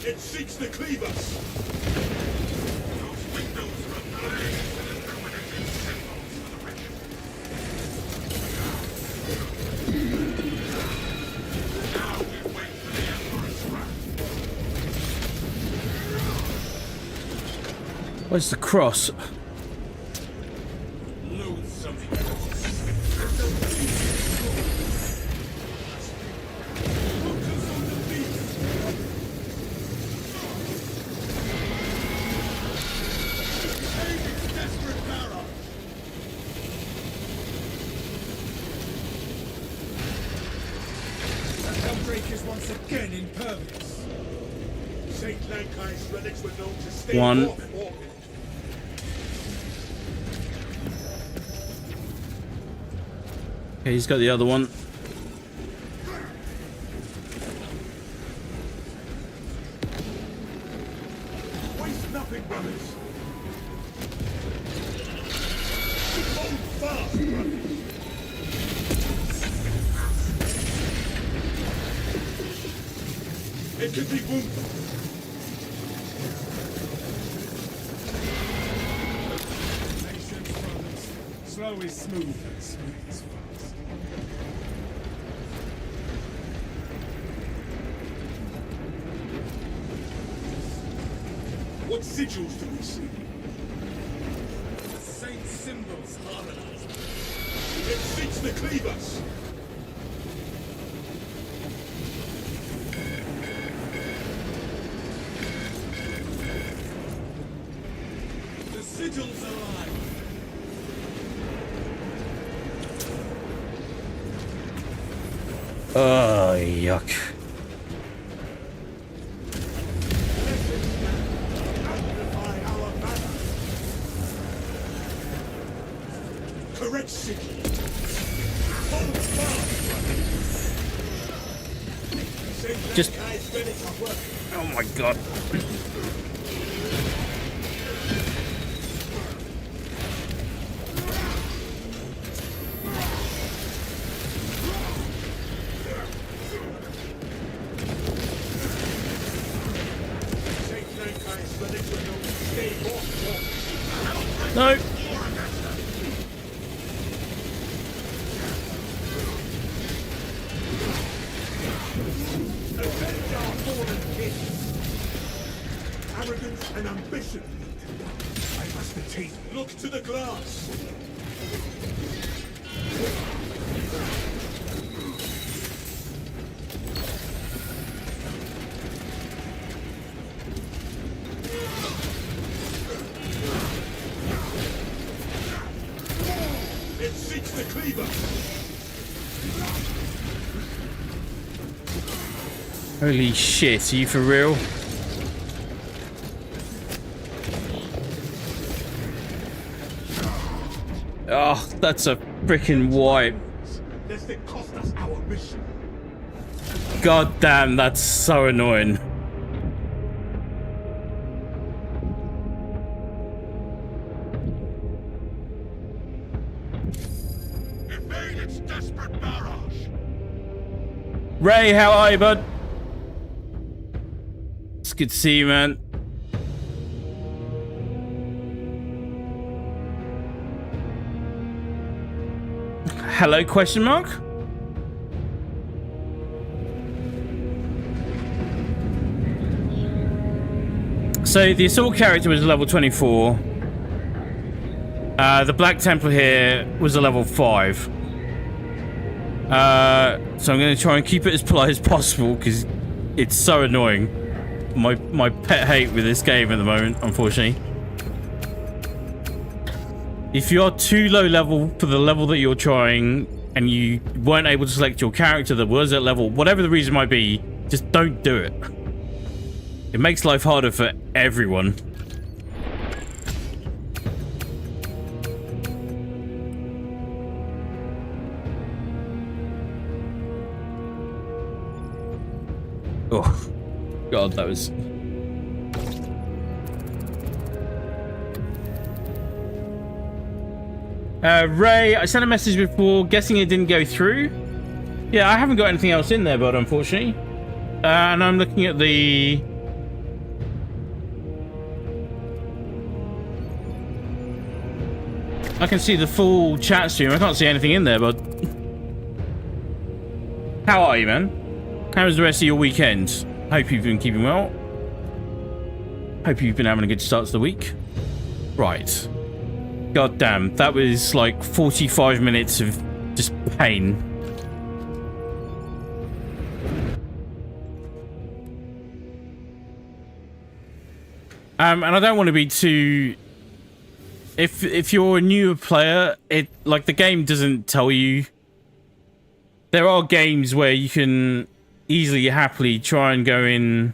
It seeks the cleavers! those windows are ablaze with illuminated symbols for the ritual. Now we wait for the Emperor's wrath. Where's the cross? Loathsome. Focus on the beast! Aid its desperate power! The Helldrake is once again impervious. St. Lankai's relics were known to stay One. warm in orbit. Okay, he's got the other one. Waste nothing, brothers. Hold fast, brothers. It could be wounded. Patience, brothers. Slow is smooth, and smooth is fast. What sigils do we see? The saint symbols harmonized. It seeks the cleavers! The sigils alive! Oh, yuck. Amplify our banner! Correct sigil! Hold fast, brothers! Saint Just- Lankai's relics are working. Oh my god. St. Lankai's relics were known to stay warm. No. Avenge our fallen kings! Arrogance and ambition! I must attain. Look to the glass! Holy shit, are you for real? Oh, that's a freaking wipe. Lest it cost us our mission. God damn, that's so annoying. Evade its desperate barrage. Ray, how are you, bud? It's good to see you, man. Hello, question mark? So the assault character was level 24. The Black Templar here was a level 5. So I'm going to try and keep it as polite as possible because it's so annoying. My pet hate with this game at the moment, unfortunately. If you're too low level for the level that you're trying and you weren't able to select your character that was at level, whatever the reason might be, just don't do it. It makes life harder for everyone. Oh, God, that was... Ray, I sent a message before, guessing it didn't go through. Yeah, I haven't got anything else in there, but unfortunately. And I'm looking at the... I can see the full chat stream. I can't see anything in there, but... How are you, man? How was the rest of your weekend? Hope you've been keeping well. Hope you've been having a good start to the week. Right. God damn, that was like 45 minutes of just pain. And I don't want to be too... If you're a newer player, like the game doesn't tell you. There are games where you can easily, happily try and go in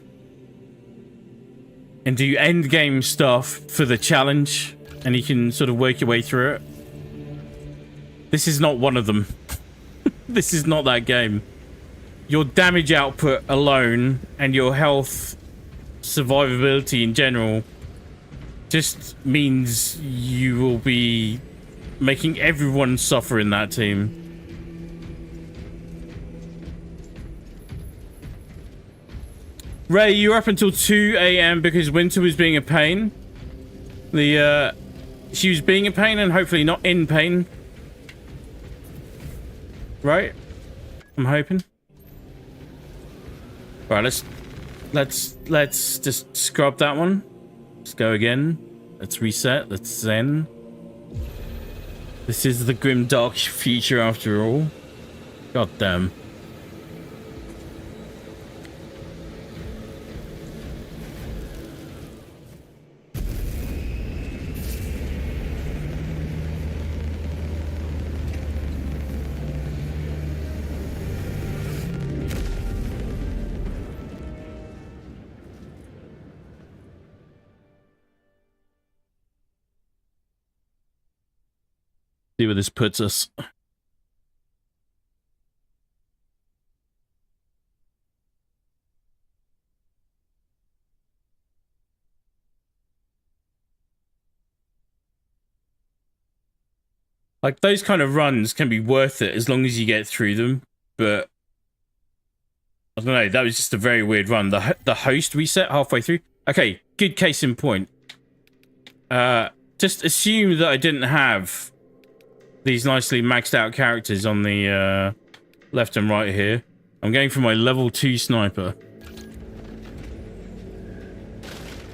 and do end game stuff for the challenge. And you can sort of work your way through it. This is not one of them. This is not that game. Your damage output alone and your health survivability in general just means you will be making everyone suffer in that team. Ray, you were up until 2 AM because Winter was being a pain. She was being a pain and hopefully not in pain. Right? I'm hoping. Right, let's just scrub that one. Let's go again. Let's reset. Let's zen. This is the grim dark future after all. God damn. See where this puts us. Like, those kind of runs can be worth it as long as you get through them, but I don't know, that was just a very weird run. The host reset halfway through. Okay, good case in point. Just assume that I didn't have these nicely maxed out characters on the left and right here. I'm going for my level 2 sniper.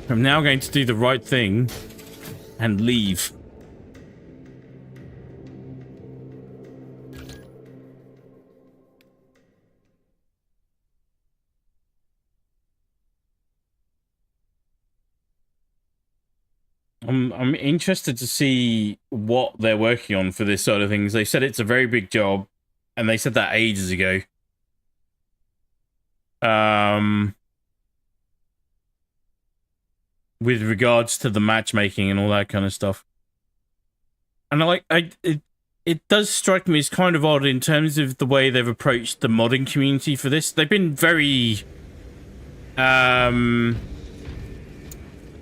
I'm now going to do the right thing and leave. I'm interested to see what they're working on for this side of things. They said it's a very big job, and they said that ages ago. with regards to the matchmaking and all that kind of stuff. And it does strike me as kind of odd in terms of the way they've approached the modding community for this. They've been very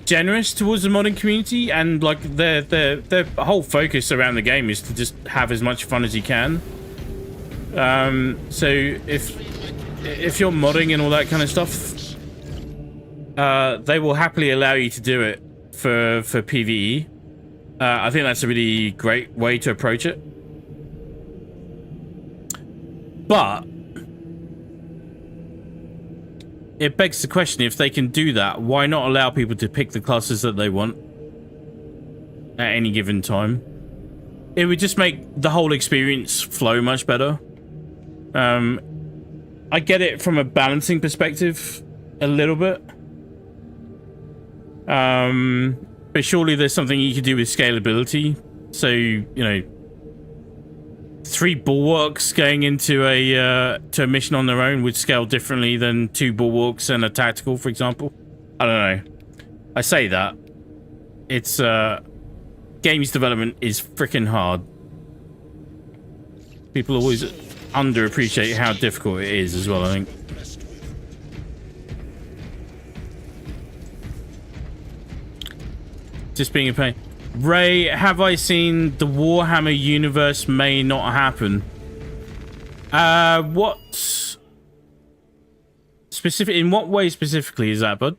generous towards the modding community, and like their whole focus around the game is to just have as much fun as you can. So if you're modding and all that kind of stuff, they will happily allow you to do it for PvE. I think that's a really great way to approach it. But it begs the question, if they can do that, why not allow people to pick the classes that they want at any given time? It would just make the whole experience flow much better. I get it from a balancing perspective a little bit. But surely there's something you could do with scalability. So, you know, 3 bulwarks going into a mission on their own would scale differently than 2 bulwarks and a tactical, for example. I don't know. I say that. It's games development is freaking hard. People always underappreciate how difficult it is as well, I think. Just being a pain. Ray, have I seen the Warhammer universe may not happen? What specific? In what way specifically is that, bud?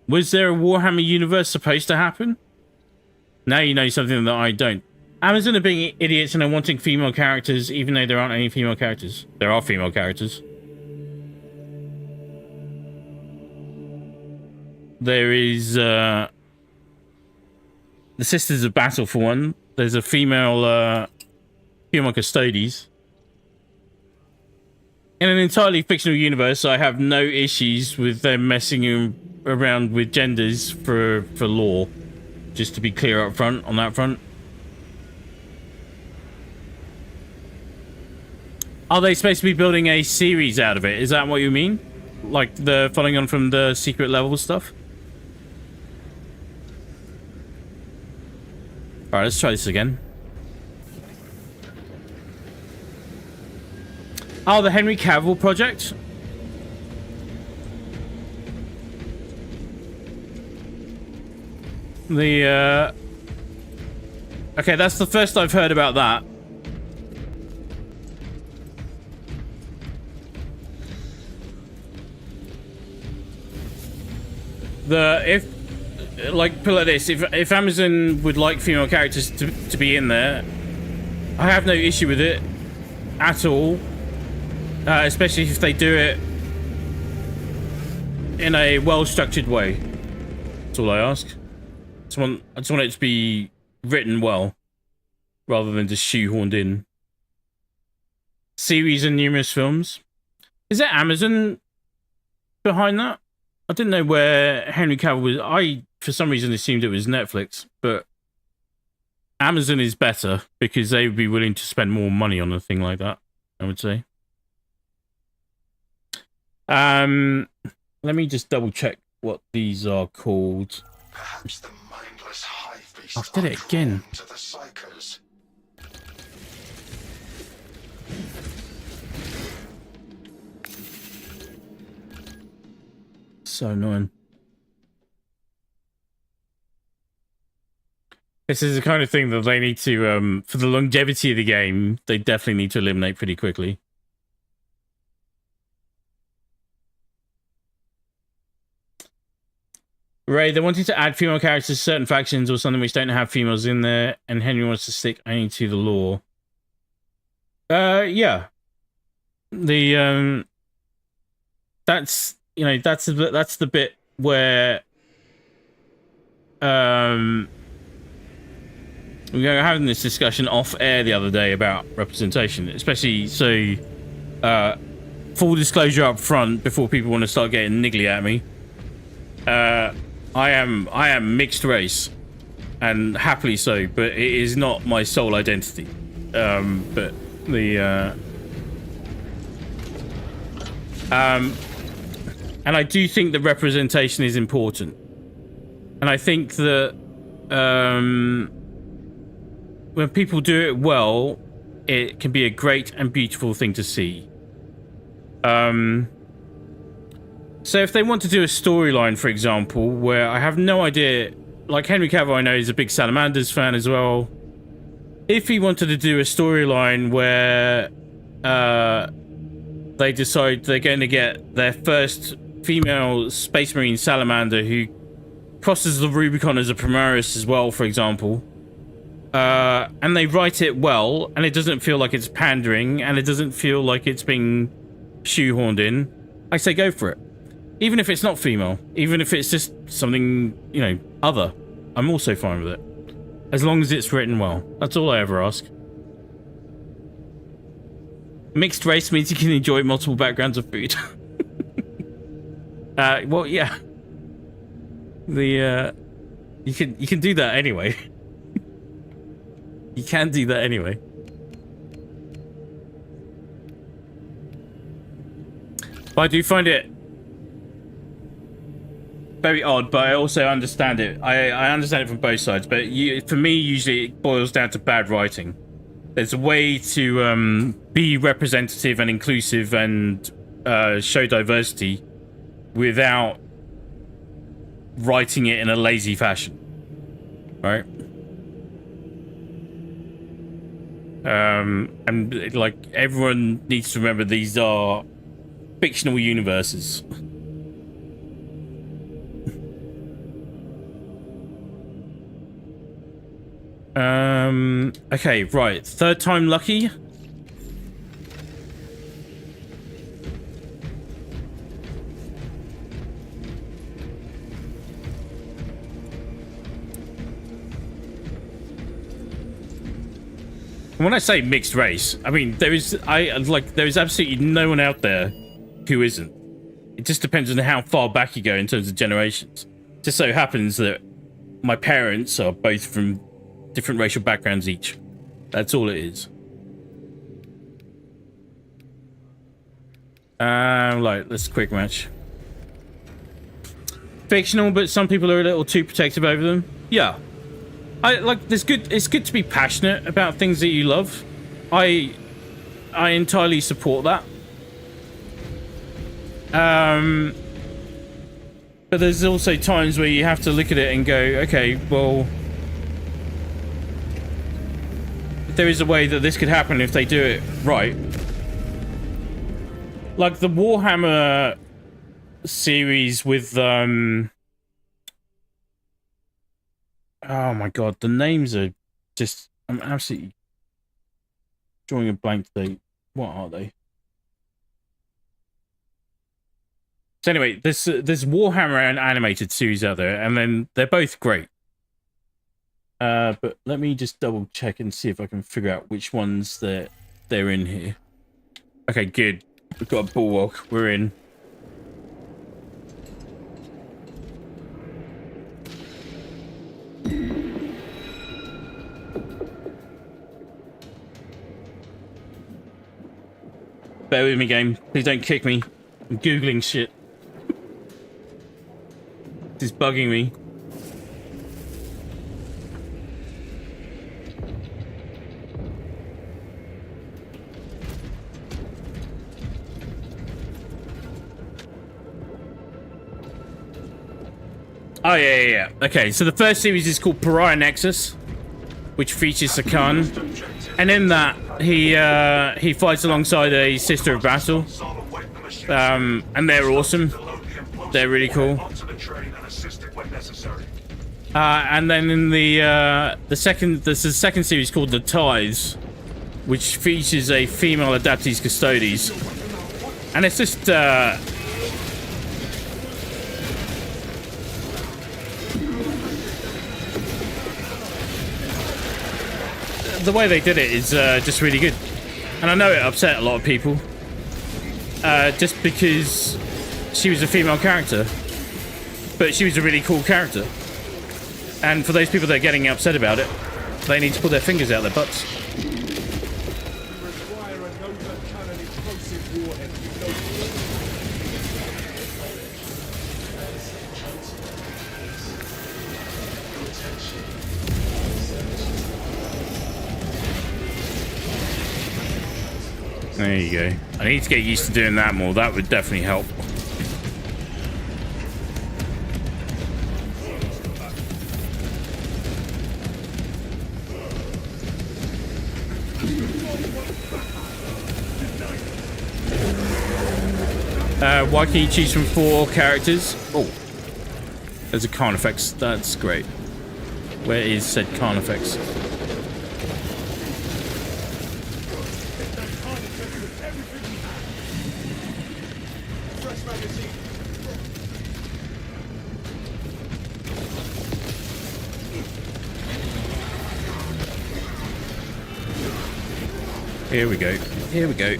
Was there a Warhammer universe supposed to happen? Now you know something that I don't. Amazon are being idiots and are wanting female characters, even though there aren't any female characters. There are female characters. There is the Sisters of Battle, for one. There's a female custodes. In an entirely fictional universe, I have no issues with them messing around with genders for lore. Just to be clear up front on that front. Are they supposed to be building a series out of it? Is that what you mean? Like the following on from the secret level stuff? Alright, let's try this again. Oh, the Henry Cavill project? The, okay, that's the first I've heard about that. Like, put it like this, if Amazon would like female characters to be in there, I have no issue with it at all. Especially if they do it in a well-structured way. That's all I ask. I just want it to be written well, rather than just shoehorned in. Series and numerous films. Is it Amazon behind that? I didn't know where Henry Cavill was. I, for some reason, assumed it was Netflix, but Amazon is better because they would be willing to spend more money on a thing like that, I would say. Let me just double check what these are called. Perhaps the mindless hive beasts I did it again. to the psychos. So annoying. This is the kind of thing that they need to, for the longevity of the game, they definitely need to eliminate pretty quickly. Ray, they wanted to add female characters to certain factions or something which don't have females in there, and Henry wants to stick only to the lore. Yeah. The, that's, you know, that's the bit where, we were having this discussion off air the other day about representation, especially, so, full disclosure up front before people want to start getting niggly at me. I am mixed race, and happily so. But it is not my sole identity. But the and I do think that representation is important, and I think that when people do it well, it can be a great and beautiful thing to see. So if they want to do a storyline, for example, where I have no idea, like Henry Cavill, I know is a big Salamanders fan as well. If he wanted to do a storyline where they decide they're going to get their first female Space Marine Salamander who crosses the Rubicon as a Primaris as well, for example, and they write it well, and it doesn't feel like it's pandering, and it doesn't feel like it's being shoehorned in, I say go for it. Even if it's not female, even if it's just something, you know, other, I'm also fine with it. As long as it's written well. That's all I ever ask. Mixed race means you can enjoy multiple backgrounds of food. Well, yeah. You can do that anyway. You can do that anyway. But I do find it very odd, but I also understand it. I understand it from both sides, but for me, usually it boils down to bad writing. There's a way to be representative and inclusive and show diversity without writing it in a lazy fashion, right? And like everyone needs to remember, these are fictional universes. Okay, right. Third time lucky. When I say mixed race, I mean there is absolutely no one out there who isn't. It just depends on how far back you go in terms of generations. It just so happens that my parents are both from different racial backgrounds each. That's all it is. Like, let's quick match. Fictional, but some people are a little too protective over them. Yeah. It's good to be passionate about things that you love. I entirely support that. But there's also times where you have to look at it and go, okay, well, there is a way that this could happen if they do it right. Like the Warhammer series with oh my god, the names are just, I'm absolutely drawing a blank today. What are they? So anyway, there's Warhammer and animated series out there, and then they're both great. But let me just double check and see if I can figure out which ones they're in here. Okay, good. We've got a bulwark. We're in. Bear with me, game. Please don't kick me. I'm Googling shit. This is bugging me. Oh, yeah. Okay, so the first series is called Pariah Nexus, which features Sakan. And in that, he fights alongside a Sister of Battle. And they're awesome. They're really cool. And then in the second series called The Ties, which features a female Adaptes Custodes. And it's just the way they did it is just really good. And I know it upset a lot of people just because she was a female character, but she was a really cool character. And for those people that are getting upset about it, they need to put their fingers out their butts. We require a Nova cannon explosive warhead with no There you go. I need to get used to doing that more. That would definitely help. Why can you choose from 4 characters? Oh, there's a Carnifex. That's great. Where is said Carnifex? Here we go. Here we go.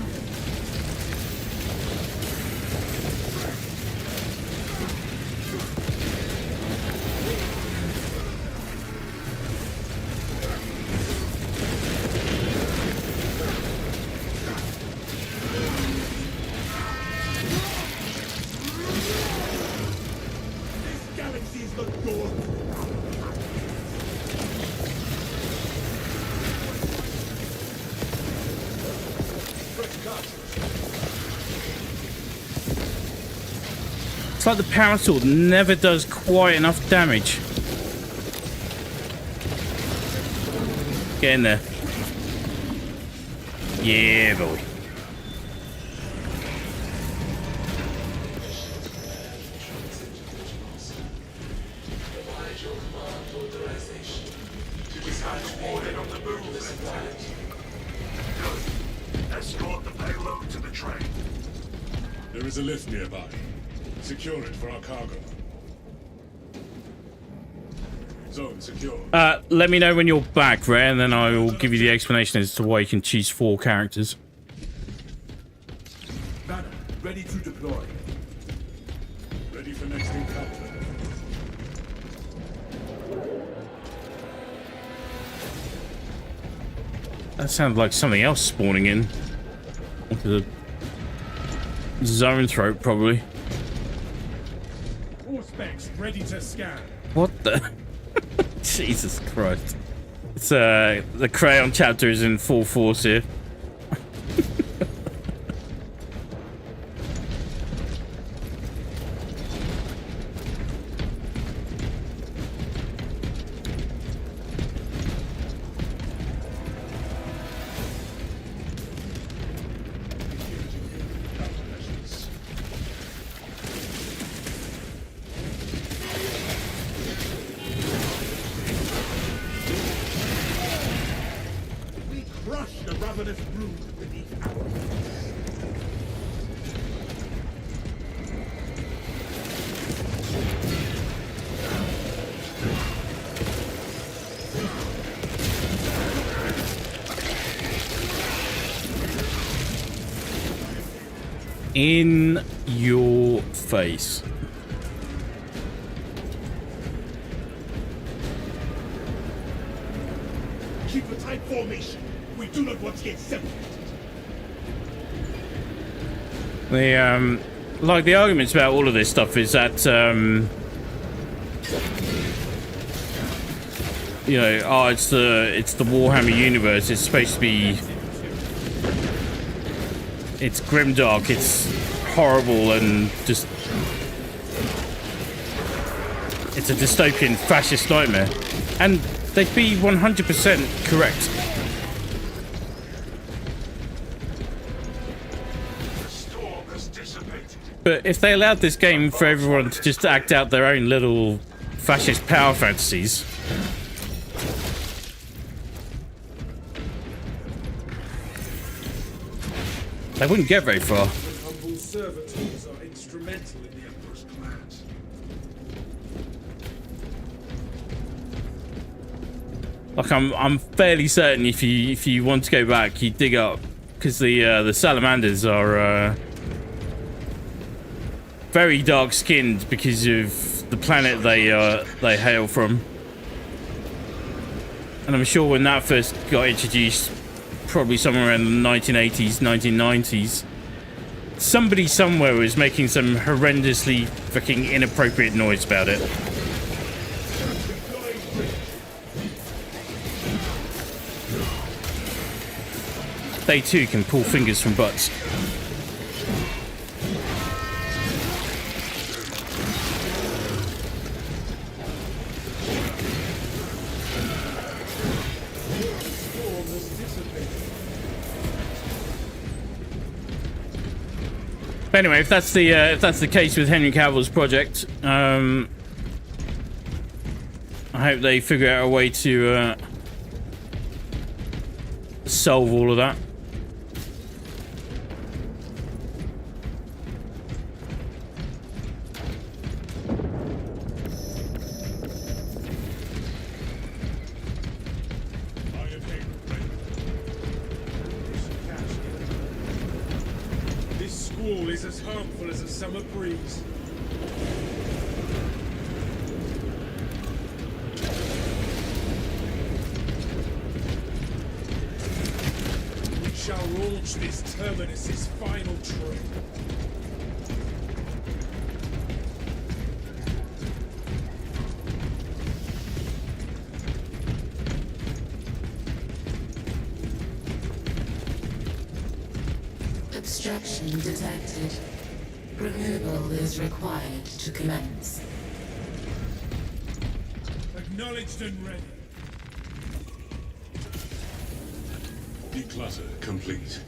It's like the power sword never does quite enough damage. Get in there. Yeah, boy. Provide your command authorization to dispatch Ordered on the move, Lieutenant. Good. Escort the payload to the train. There is a lift nearby. Secure it for our cargo. Zone secure. Let me know when you're back, Ray, and then I will give you the explanation as to why you can choose 4 characters. Banner, ready to deploy. Ready for next encounter. That sounded like something else spawning in. Onto the zone throat, probably. All specs ready to scan. What the? Jesus Christ. It's, the Crayon chapter is in full force here. We crush the ravenous brood beneath our feet. In your face. Keep a tight formation. We do not want to get separated. The like the arguments about all of this stuff is that you know, oh, it's the Warhammer universe. It's supposed to be, it's grimdark, it's horrible, and just it's a dystopian fascist nightmare. And they'd be 100% correct. The storm has dissipated. But if they allowed this game for everyone to just act out their own little fascist power fantasies, they wouldn't get very far. Humble servitors are instrumental in the Emperor's plans. Like I'm fairly certain if you want to go back, you dig up, because the salamanders are very dark skinned because of the planet they hail from. And I'm sure when that first got introduced, probably somewhere around the 1980s, 1990s, somebody somewhere was making some horrendously fucking inappropriate noise about it. They too can pull fingers from butts. But anyway, if that's the case with Henry Cavill's project, I hope they figure out a way to solve all of that. This squall is as harmful as a summer breeze. We shall launch this terminus's final trip. Obstruction detected. Removal is required to commence. Acknowledged and ready. Declutter complete.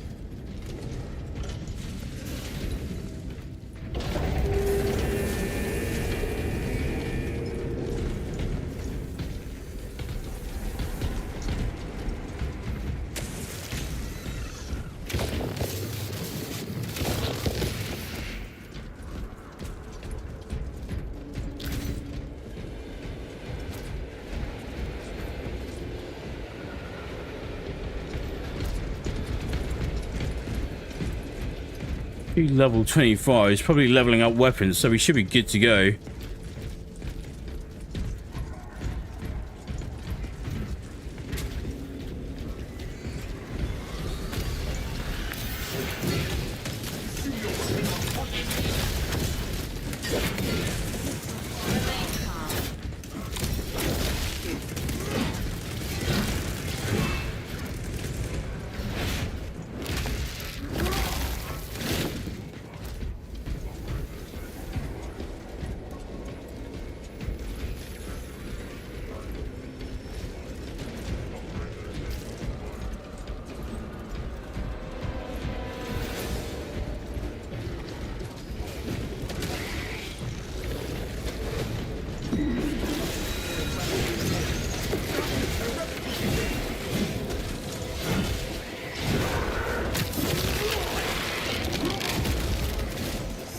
Level 25 is probably leveling up weapons, so we should be good to go.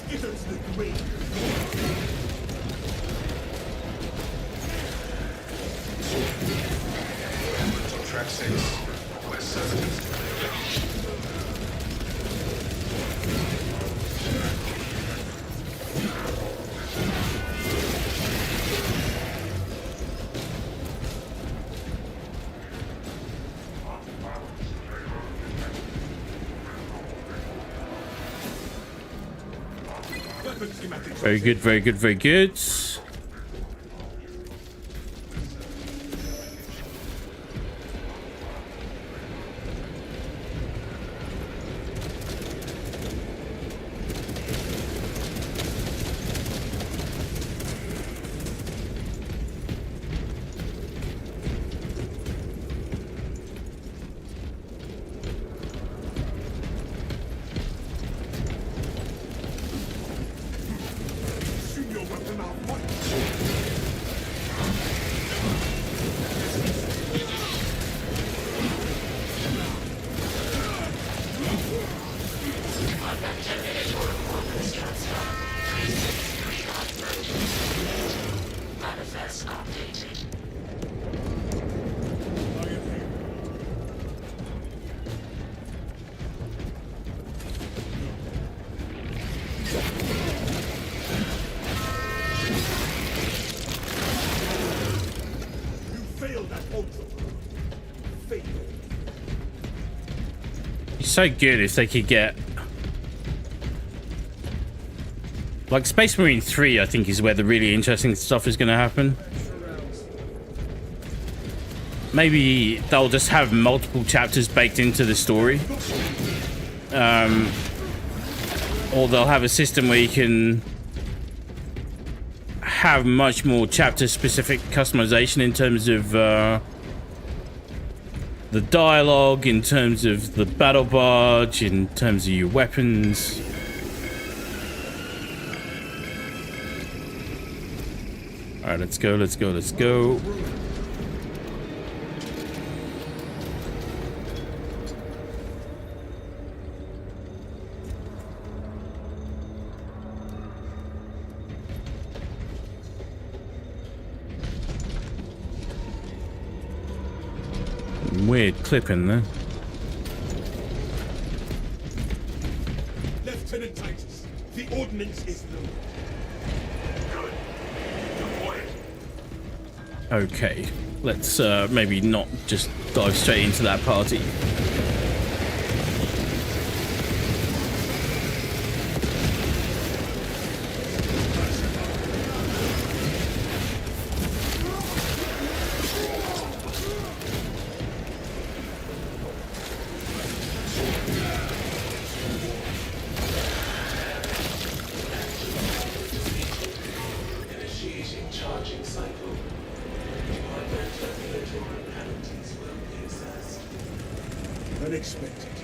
Skitters the grave. On track 6. West services. Weapon schematic. Very good, very good, very good. Soon your weapon out. fatal. It's so good if they could get... Like Space Marine 3, I think, is where the really interesting stuff is going to happen. Maybe they'll just have multiple chapters baked into the story. Or they'll have a system where you can have much more chapter-specific customization in terms of the dialogue, in terms of the battle barge, in terms of your weapons. Alright, let's go, let's go, let's go. Weird clip in there. Lieutenant Titus, the ordnance is low. Good. Deploy it. Okay, let's maybe not just dive straight into that party. Initiating charging cycle. Department regulatory penalties will be assessed. Unexpected.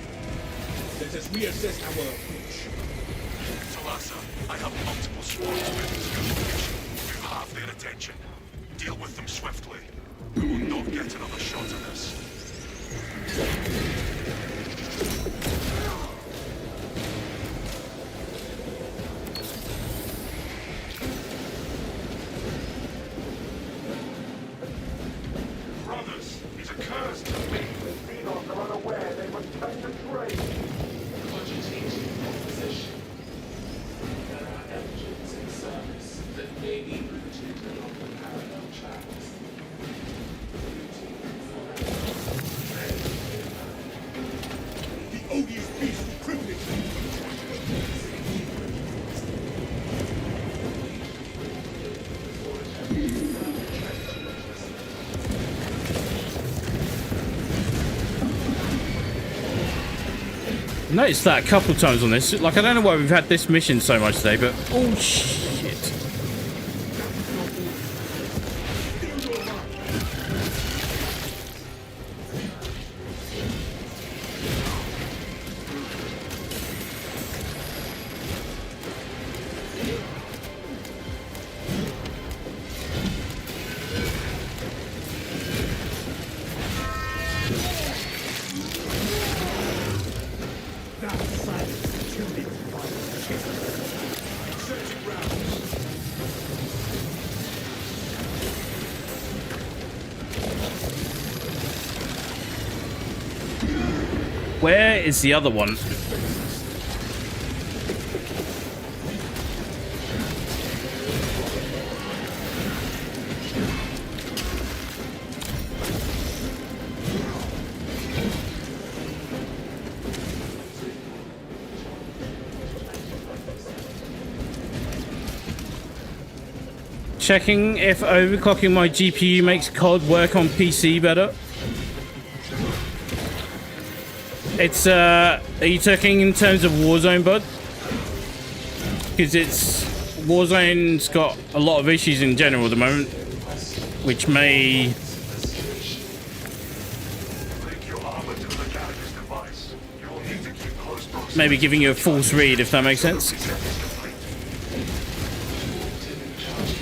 Let us reassess our approach. Talassa, I have multiple squads within your location. You have their attention. Deal with them swiftly. We will not get another shot at this. Brothers, he's accursed to me. Xenos are unaware they must take the train. Cogitating opposition. There are engines in service that may be routed along the parallel tracks. The odious beast privileged me. Noticed that a couple times on this. Like, I don't know why we've had this mission so much today, but oh shit. That silence killed it by the chest. Searching round. Where is the other one? Checking if overclocking my GPU makes COD work on PC better. It's, are you talking in terms of Warzone, bud? Because Warzone's got a lot of issues in general at the moment, which may... Link your armor to the mechanics device. You will need to keep close proximity. maybe giving you a false read, if that makes sense. Charging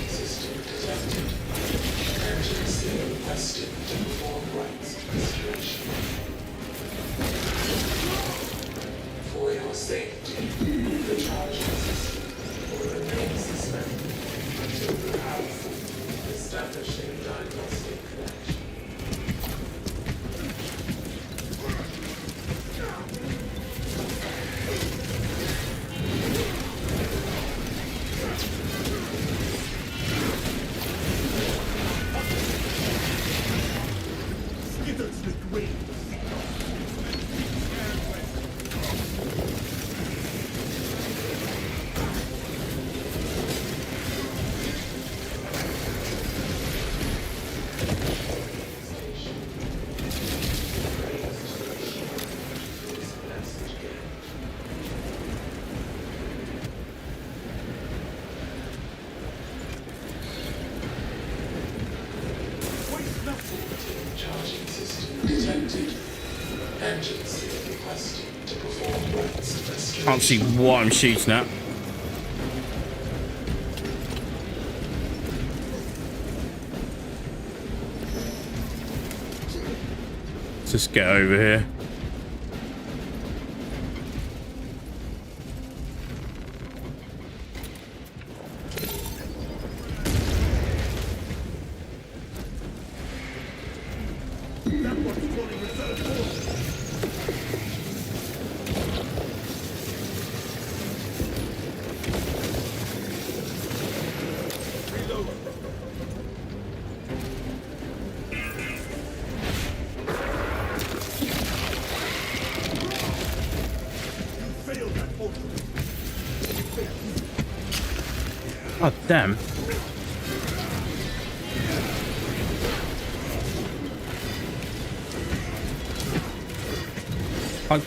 system detected. Urgency requested to perform rites restoration. For your safety, the charging system will remain suspended until you have establishing diagnostic connection. swift wing to seek us. Waste nothing. Charging system detected. Engines requested to perform weapons investigation. Can't see what I'm shooting at. Let's just get over here. That one's calling reserve forces. Reload. You failed that ultimate. Oh, damn.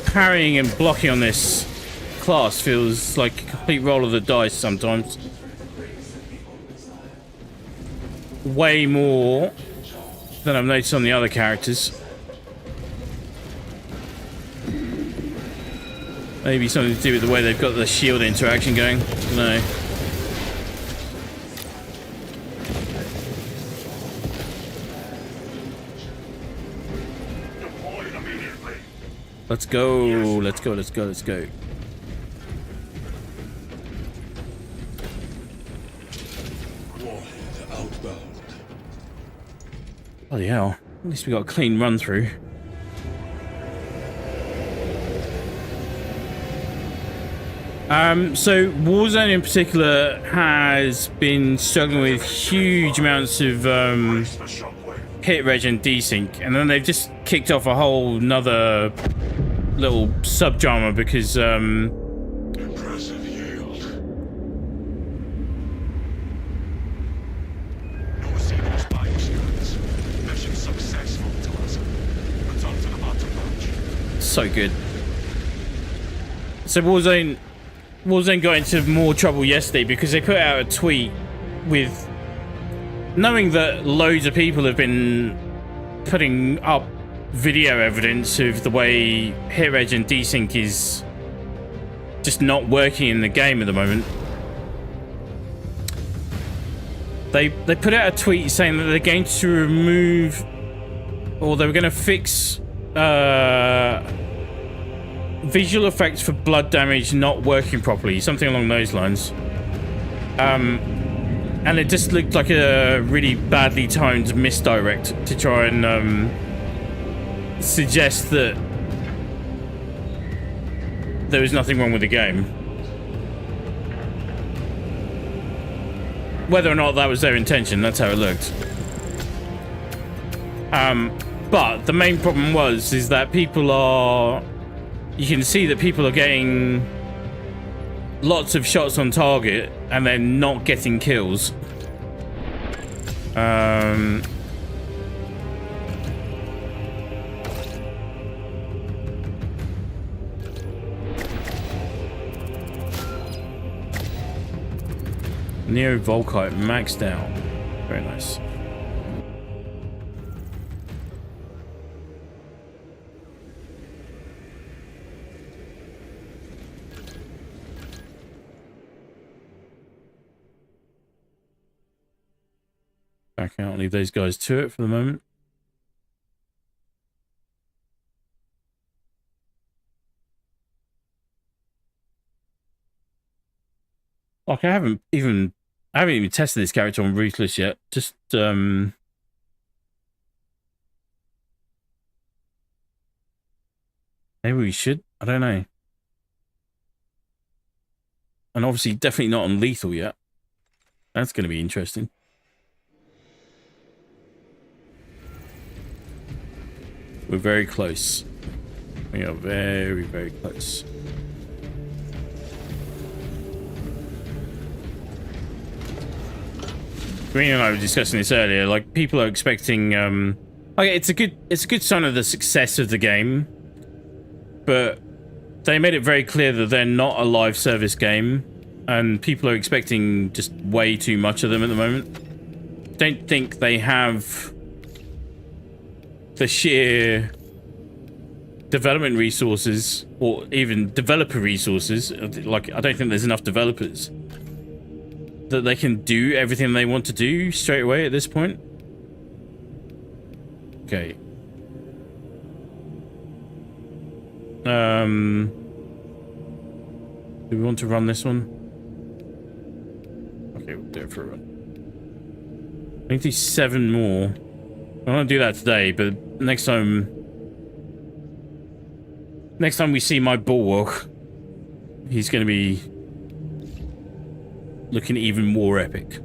Parrying and blocking on this class feels like a complete roll of the dice sometimes. Way more than I've noticed on the other characters. Maybe something to do with the way they've got the shield interaction going. I don't know. Deployed immediately. Let's go, let's go, let's go, let's go. Warhead outbound. Bloody hell. At least we got a clean run through. So Warzone in particular has been struggling with huge amounts of Brace for shockwave. hit reg and desync, and then they've just kicked off a whole nother little sub-drama because Impressive yield. No sequence bioscans. Mission successful to us. Return to the battle match. so good. So Warzone got into more trouble yesterday because they put out a tweet with, knowing that loads of people have been putting up video evidence of the way hit reg and desync is just not working in the game at the moment. They put out a tweet saying that they're going to remove, or they were going to fix visual effects for blood damage not working properly, something along those lines. And it just looked like a really badly timed misdirect to try and suggest that there was nothing wrong with the game. Whether or not that was their intention, that's how it looked. But the main problem is that people are... You can see that people are getting lots of shots on target and they're not getting kills. Neo Volkite maxed out. Very nice. Back out, leave those guys to it for the moment. Like I haven't even tested this character on Ruthless yet. Just maybe we should. I don't know. And obviously definitely not on Lethal yet. That's going to be interesting. We're very close. We are very, very close. Green and I were discussing this earlier. Like, people are expecting. Okay, it's a good sign of the success of the game, but they made it very clear that they're not a live service game, and people are expecting just way too much of them at the moment. Don't think they have the sheer development resources or even developer resources. Like, I don't think there's enough developers that they can do everything they want to do straight away at this point. Okay. Do we want to run this one? Okay, we'll do it for a run. I need to do 7 more. I want to do that today, but next time we see my bulwark, he's going to be looking even more epic.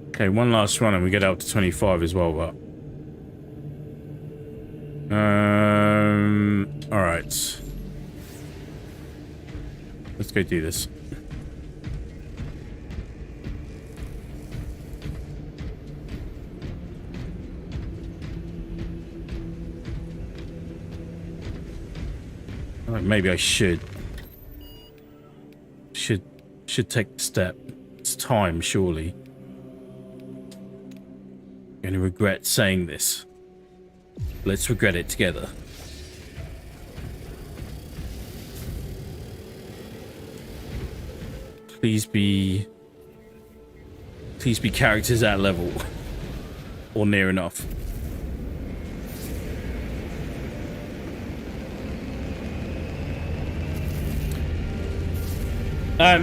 Okay, one last run and we get out to 25 as well, but... Alright. Let's go do this. Maybe I should take the step. It's time, surely. I'm going to regret saying this. Let's regret it together. Please be characters at level or near enough.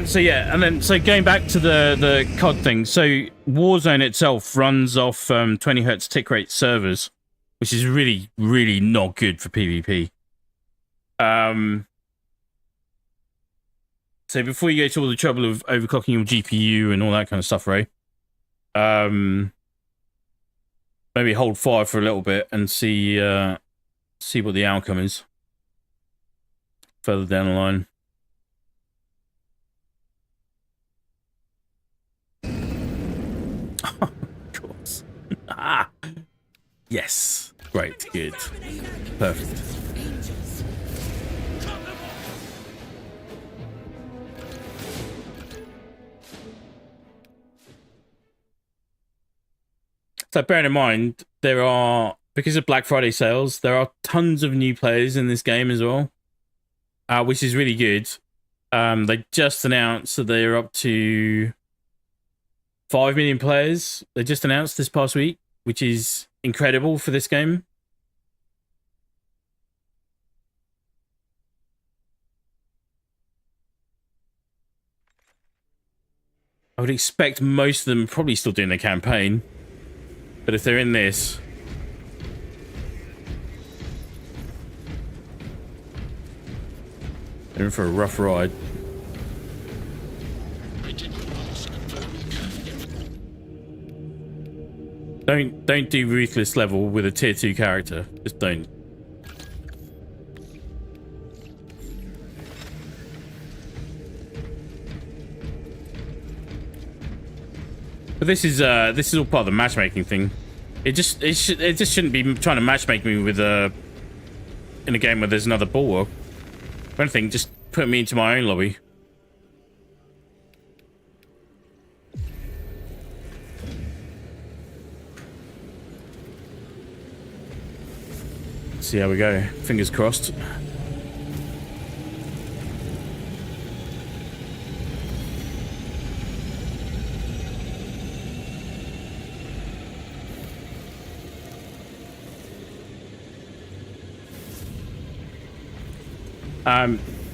So yeah, and then so going back to the COD thing, so Warzone itself runs off 20 Hz tick rate servers, which is really, really not good for PvP. So before you go to all the trouble of overclocking your GPU and all that kind of stuff, Ray, maybe hold fire for a little bit and see what the outcome is further down the line. Of course. Ah, yes. Great. Good. Perfect. So bearing in mind, there are, because of Black Friday sales, there are tons of new players in this game as well, which is really good. They just announced that they're up to 5 million players. They just announced this past week, which is incredible for this game. I would expect most of them probably still doing their campaign. But if they're in this... they're in for a rough ride. Don't do Ruthless level with a tier 2 character. Just don't. But this is all part of the matchmaking thing. It just shouldn't be trying to matchmake me with in a game where there's another bulwark. If anything, just put me into my own lobby. See how we go. Fingers crossed.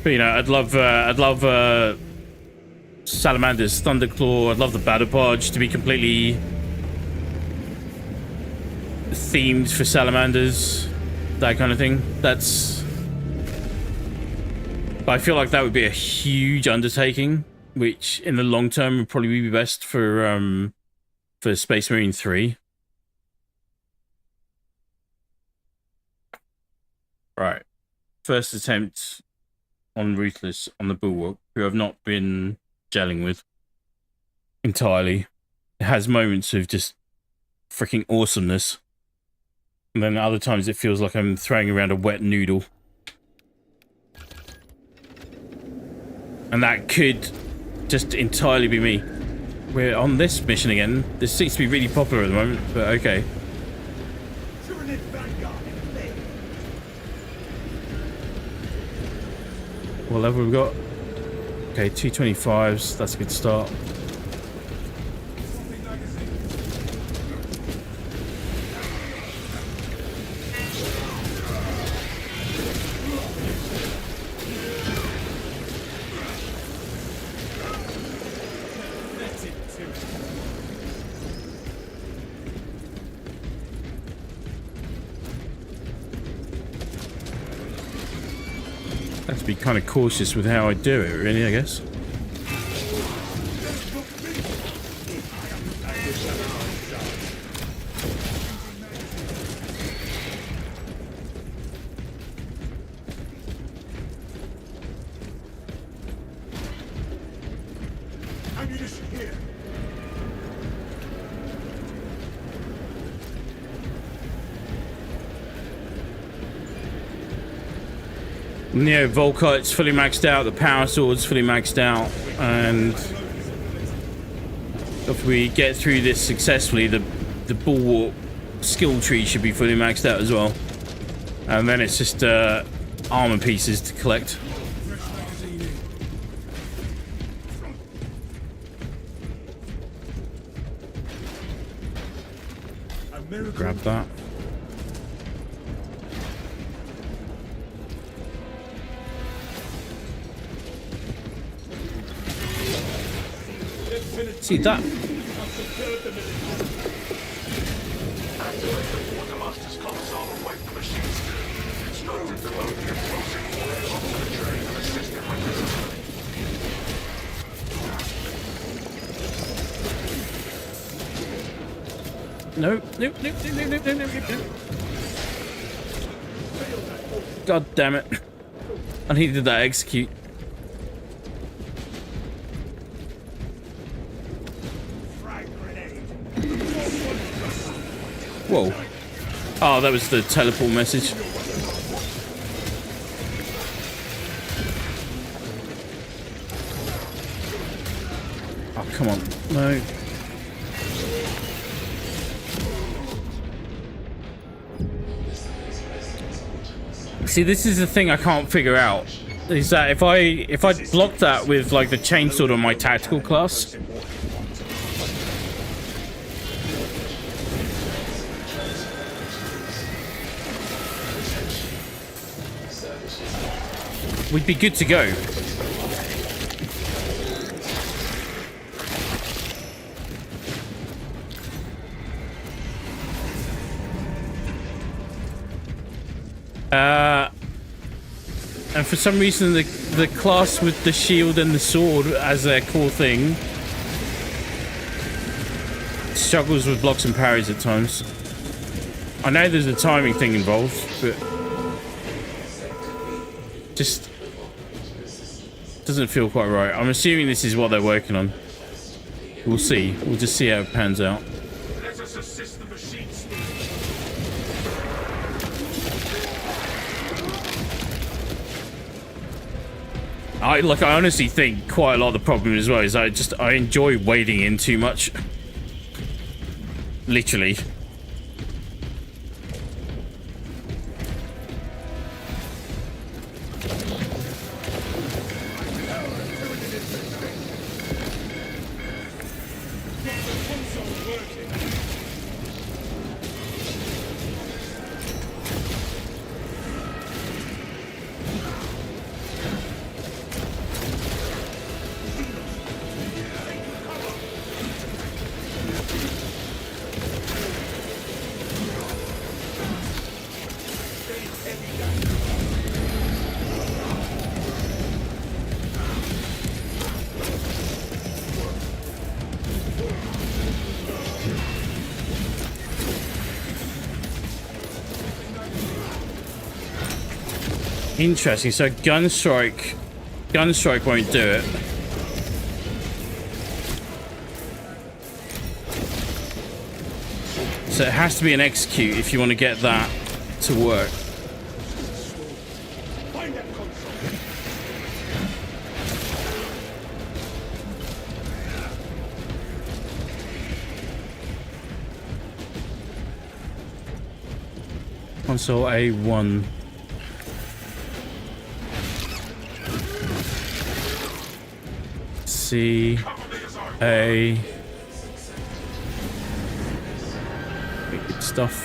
But you know, I'd love Salamander's Thunderclaw. I'd love the Battle Barge to be completely themed for Salamanders, that kind of thing. But I feel like that would be a huge undertaking which in the long term would probably be best for Space Marine 3. Right. First attempt on Ruthless on the Bulwark, who I've not been gelling with entirely. It has moments of just freaking awesomeness. And then other times it feels like I'm throwing around a wet noodle. And that could just entirely be me. We're on this mission again. This seems to be really popular at the moment, but okay. What level have we got? Okay, 225s. That's a good start. I have to be kind of cautious with how I do it, really, I guess. Ammunition here. Neo Volkite's fully maxed out, the Power Sword's fully maxed out, and if we get through this successfully, the Bulwark skill tree should be fully maxed out as well. And then it's just armor pieces to collect. Grab that. See that? Quartermaster's console away from the machines. Instructed to load the explosive fluid onto the train and assist him with this. No. God damn it. I needed that execute. Whoa. Oh, that was the teleport message. Oh, come on. No. See, this is the thing I can't figure out. Is that if I block that with like the chainsword on my tactical class, we'd be good to go. And for some reason the class with the shield and the sword as their core thing struggles with blocks and parries at times. I know there's a timing thing involved, but just doesn't feel quite right. I'm assuming this is what they're working on. We'll see. We'll just see how it pans out. Let us assist the machines. I honestly think quite a lot of the problem as well is I enjoy wading in too much. Literally. Interesting. So gunstrike won't do it. So it has to be an execute if you want to get that to work. Find that console. Console A1. C A. Good stuff.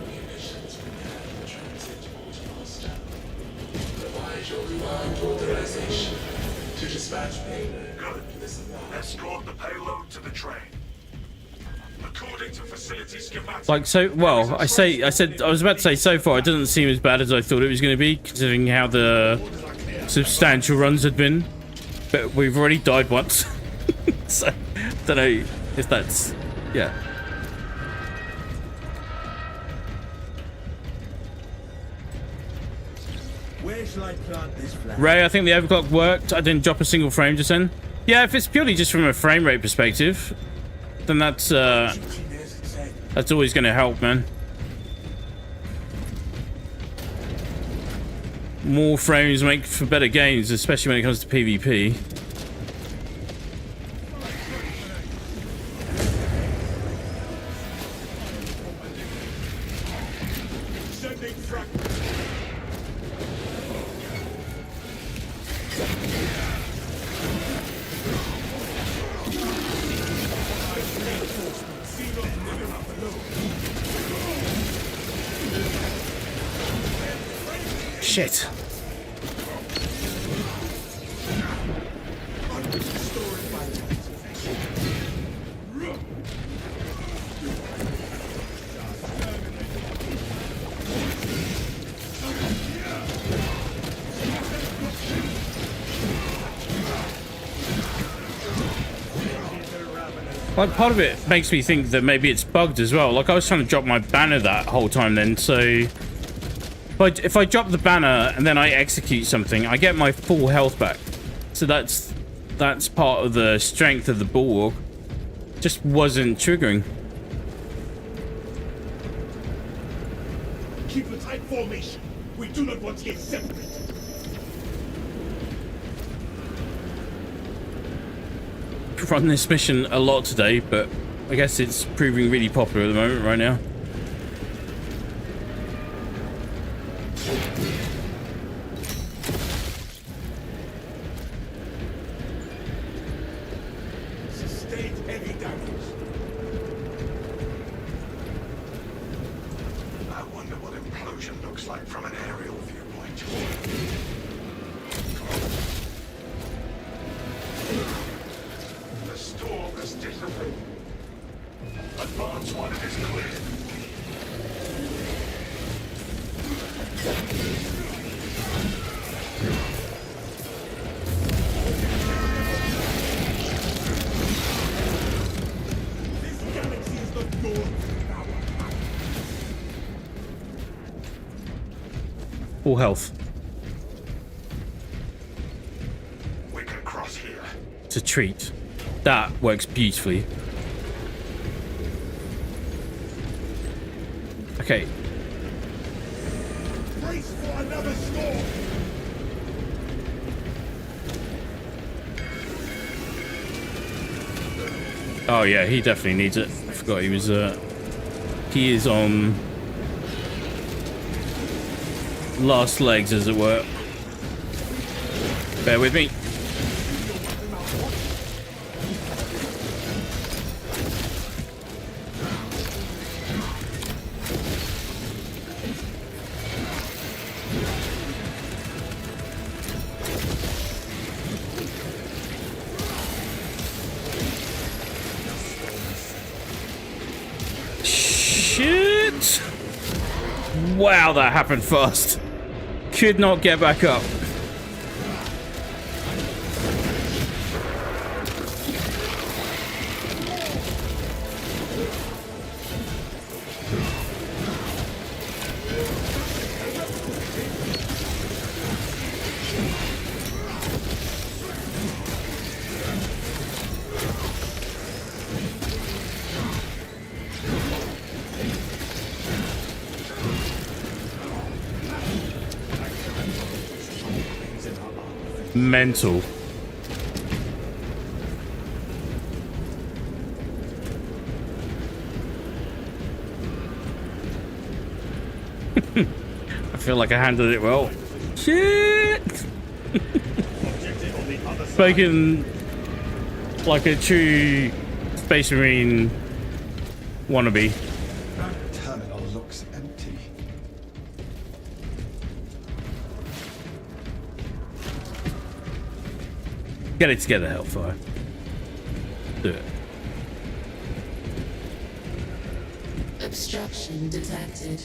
Munitions prepare transit port master. Provide your command authorization to dispatch payload to this environment. Escort the payload to the train. According to facility schematics. Like, so, well, I was about to say, so far it doesn't seem as bad as I thought it was going to be, considering how the substantial runs had been. But we've already died once. So, don't know if that's, yeah. Where shall I plant this flag? Ray, I think the overclock worked. I didn't drop a single frame just then. Yeah, if it's purely just from a frame rate perspective, then that's always going to help, man. More frames make for better games, especially when it comes to PvP. Sending fragments. Shit. Like, part of it makes me think that maybe it's bugged as well. Like, I was trying to drop my banner that whole time then, so if I drop the banner and then I execute something, I get my full health back. So that's part of the strength of the bulwark. Just wasn't triggering. Keep a tight formation. We do not want to get separated. Run this mission a lot today, but I guess it's proving really popular at the moment right now. Sustained heavy damage. I wonder what implosion looks like from an aerial viewpoint. The storm has dissipated. Advance one is clear. This galaxy is not yours. Full health. We can cross here. It's a treat. That works beautifully. Okay. Brace for another storm. Oh yeah, he definitely needs it. I forgot he was he is on last legs, as it were. Bear with me. Wow, that happened fast. Could not get back up. Mental. I feel like I handled it well. Shit! Spoken like a true Space Marine wannabe. That terminal looks empty. Get it together, Hellfire. Do it. Obstruction detected.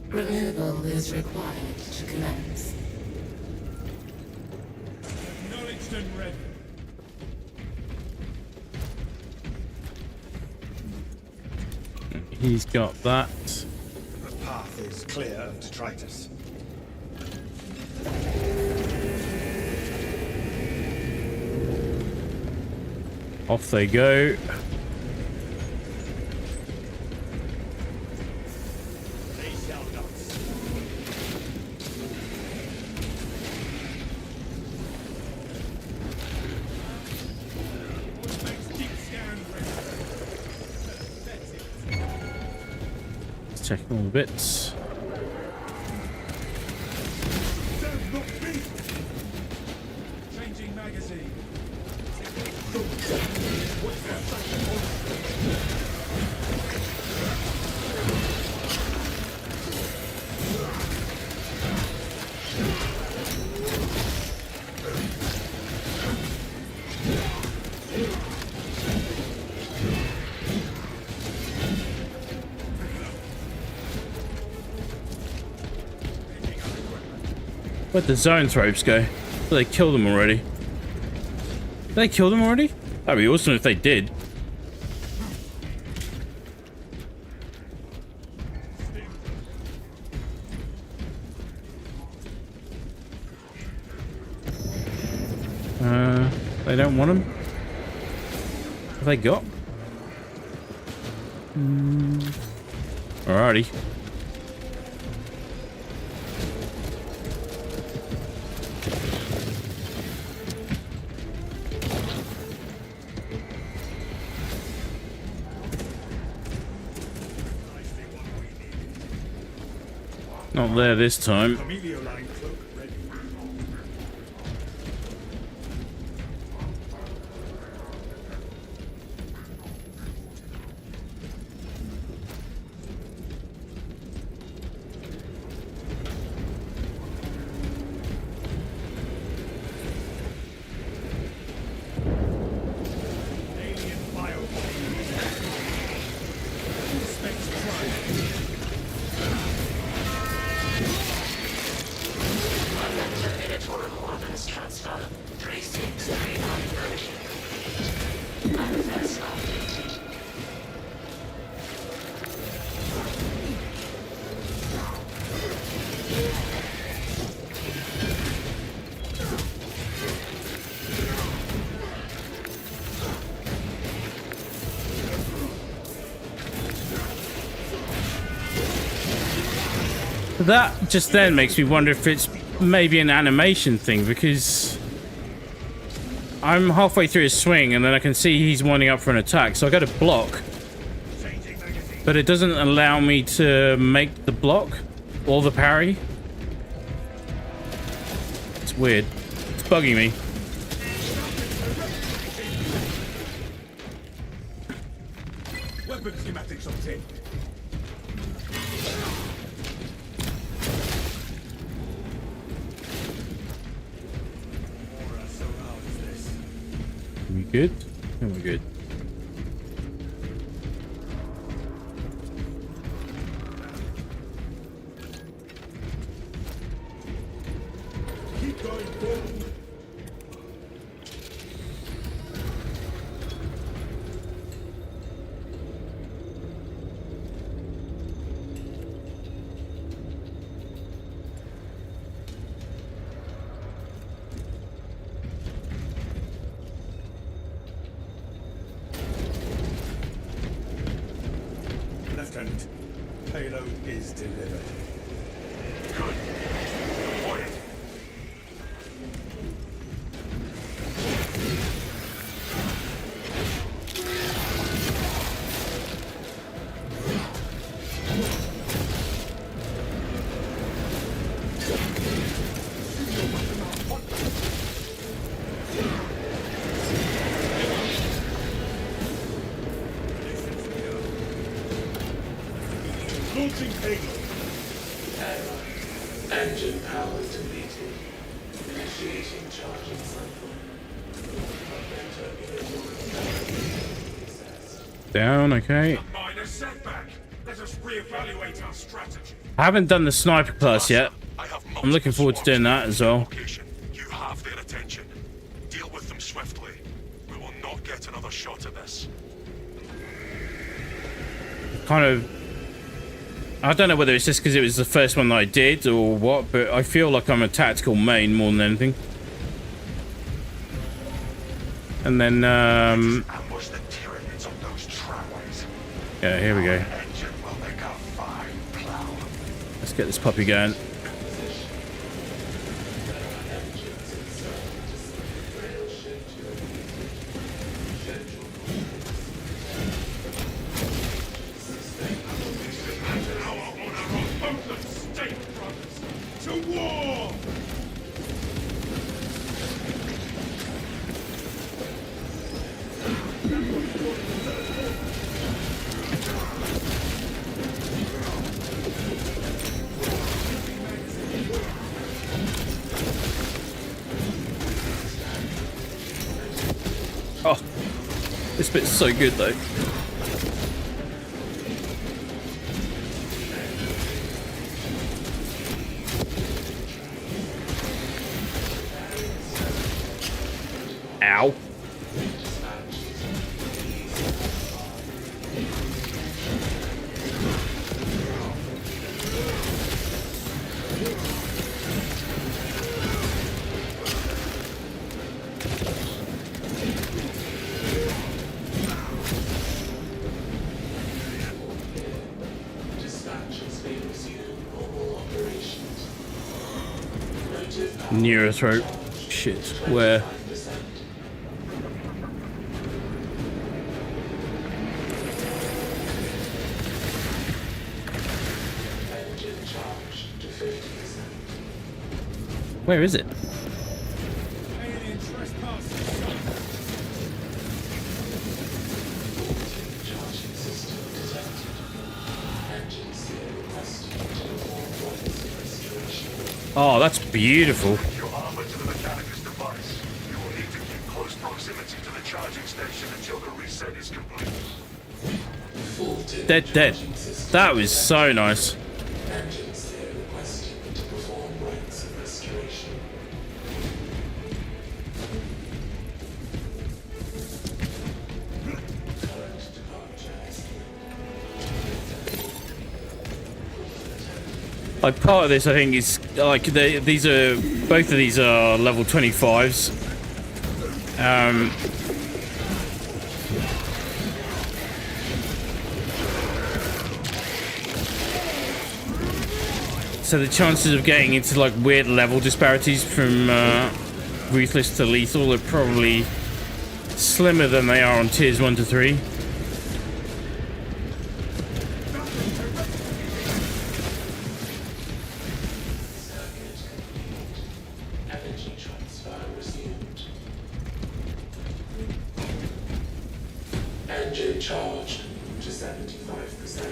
Removal is required to commence. Acknowledged and ready. He's got that. The path is clear of detritus. Off they go. They shall not. Makes deep scan ready. Let's check all the bits. Serve not me! Changing magazine. Where'd the zone ropes go? Did they kill them already? Did they kill them already? That'd be awesome if they did. They don't want them? Have they got? Alrighty. Not there this time. Emilio line cloak ready. Alien biobomb. Suspects trial. Weapons transfer. 3639 Manifest updated. That just then makes me wonder if it's maybe an animation thing, because I'm halfway through his swing and then I can see he's winding up for an attack, so I go to block, but it doesn't allow me to make the block or the parry. It's weird. It's bugging me. Weapon schematics obtained. Are we good? I think we're good. Going forward. Lieutenant, payload is delivered. Good. Deploy it. Launching payload. Engine power deleted. Initiating charging cycle. Down, okay. A minor setback. Let us reevaluate our strategy. I haven't done the sniper class yet. I have I'm looking forward to doing that as well. location. You have their attention. Deal with them swiftly. We will not get another shot at this. Kind of, I don't know whether it's just because it was the first one that I did or what, but I feel like I'm a tactical main more than anything. And then, Ambush the Tyranids on those tramways. yeah, here we go. Engine will make a fine plow. Let's get this puppy going. To war! Oh, this bit's so good though. Ow. Neurothroat. Shit. Where? Where is it? Alien trespass. Charging system detected. Engine seal requested to perform rites of restoration. Oh, that's beautiful. Your armor to the Mechanicus device. You will need to keep close proximity to the charging station until the reset is complete. Dead. That was so nice. Engine seal requested to perform rites of restoration. Current departure Like part of this, I think, is like these are both of these are level 25s. So the chances of getting into like weird level disparities from ruthless to lethal are probably slimmer than they are on tiers 1 to 3. energy transfer resumed. Engine charged to 75%.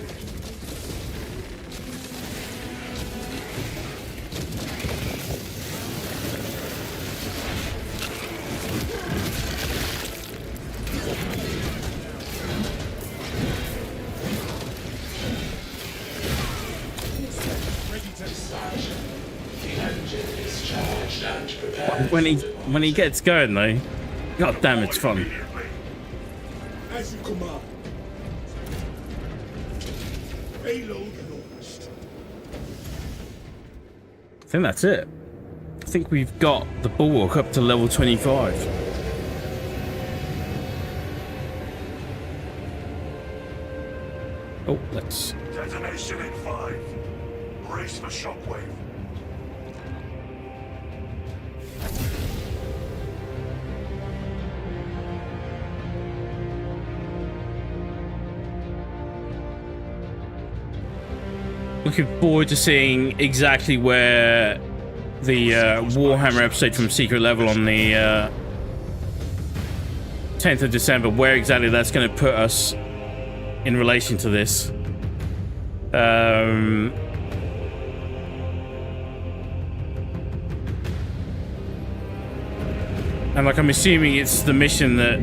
Ready to Dispatch. The engine is charged and dispatch prepared. When he gets going though, god damn, it's fun. Immediately. As you command. Payload launched. I think that's it. I think we've got the bulwark up to level 25. Oh, let's... Detonation in 5. Brace for shockwave. Looking forward to seeing exactly where the Warhammer episode from Secret Level on the 10th of December, where exactly that's going to put us in relation to this. And like, I'm assuming it's the mission that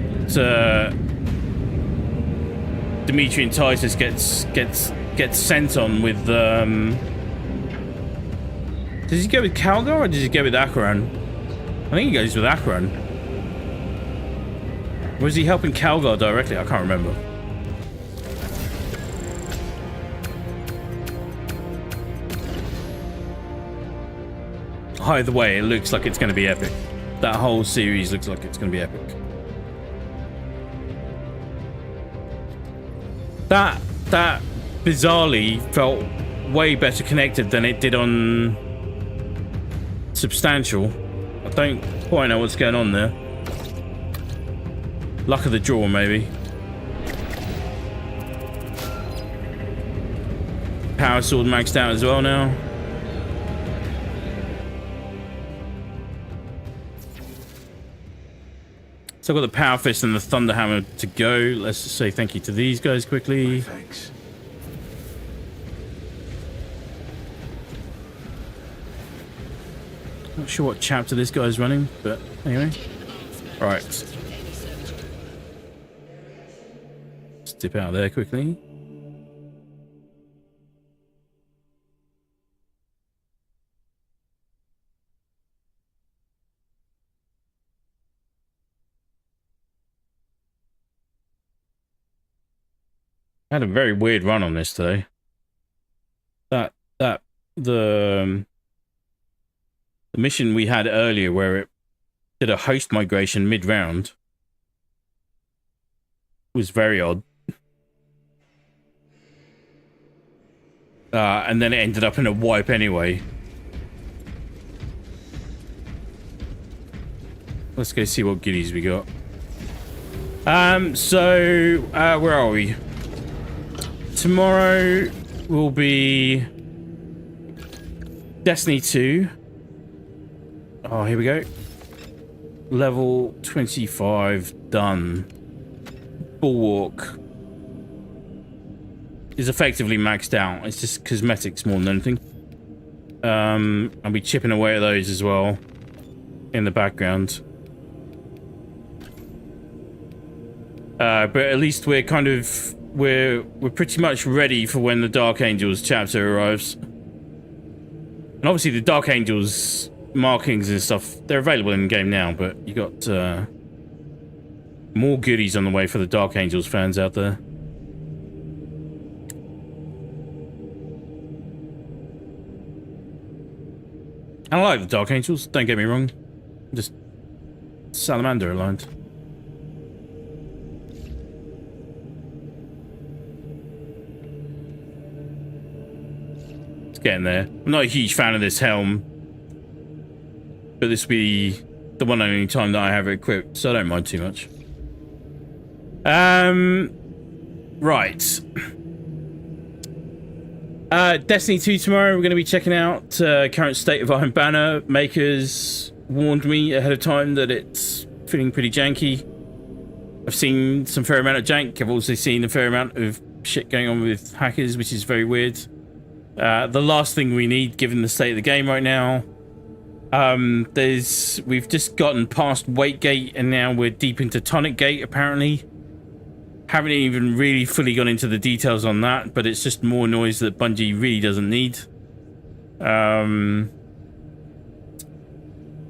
Dimitri and Titus gets sent on with. Does he go with Calgar or does he go with Akron? I think he goes with Akron. Or is he helping Calgar directly? I can't remember. Either way, it looks like it's going to be epic. That whole series looks like it's going to be epic. That bizarrely felt way better connected than it did on Substantial. I don't quite know what's going on there. Luck of the draw, maybe. Power sword maxed out as well now. So I've got the Power Fist and the Thunder Hammer to go. Let's just say thank you to these guys quickly. Thanks. Not sure what chapter this guy's running, but anyway. Alright. Let's dip out there quickly. I had a very weird run on this today. The mission we had earlier where it did a host migration mid-round was very odd. And then it ended up in a wipe anyway. Let's go see what goodies we got. Where are we? Tomorrow will be Destiny 2. Oh, here we go. Level 25 done. Bulwark is effectively maxed out. It's just cosmetics more than anything. I'll be chipping away at those as well in the background. But at least we're kind of we're pretty much ready for when the Dark Angels chapter arrives. And obviously the Dark Angels markings and stuff, they're available in game now, but you got more goodies on the way for the Dark Angels fans out there. I like the Dark Angels, don't get me wrong. Just salamander aligned. It's getting there. I'm not a huge fan of this helm, but this will be the one and only time that I have it equipped, so I don't mind too much. Right. Destiny 2 tomorrow, we're going to be checking out current state of Iron Banner. Makers warned me ahead of time that it's feeling pretty janky. I've seen some fair amount of jank. I've also seen a fair amount of shit going on with hackers, which is very weird. The last thing we need, given the state of the game right now. We've just gotten past Wait Gate, and now we're deep into Tonic Gate, apparently. Haven't even really fully gone into the details on that, but it's just more noise that Bungie really doesn't need.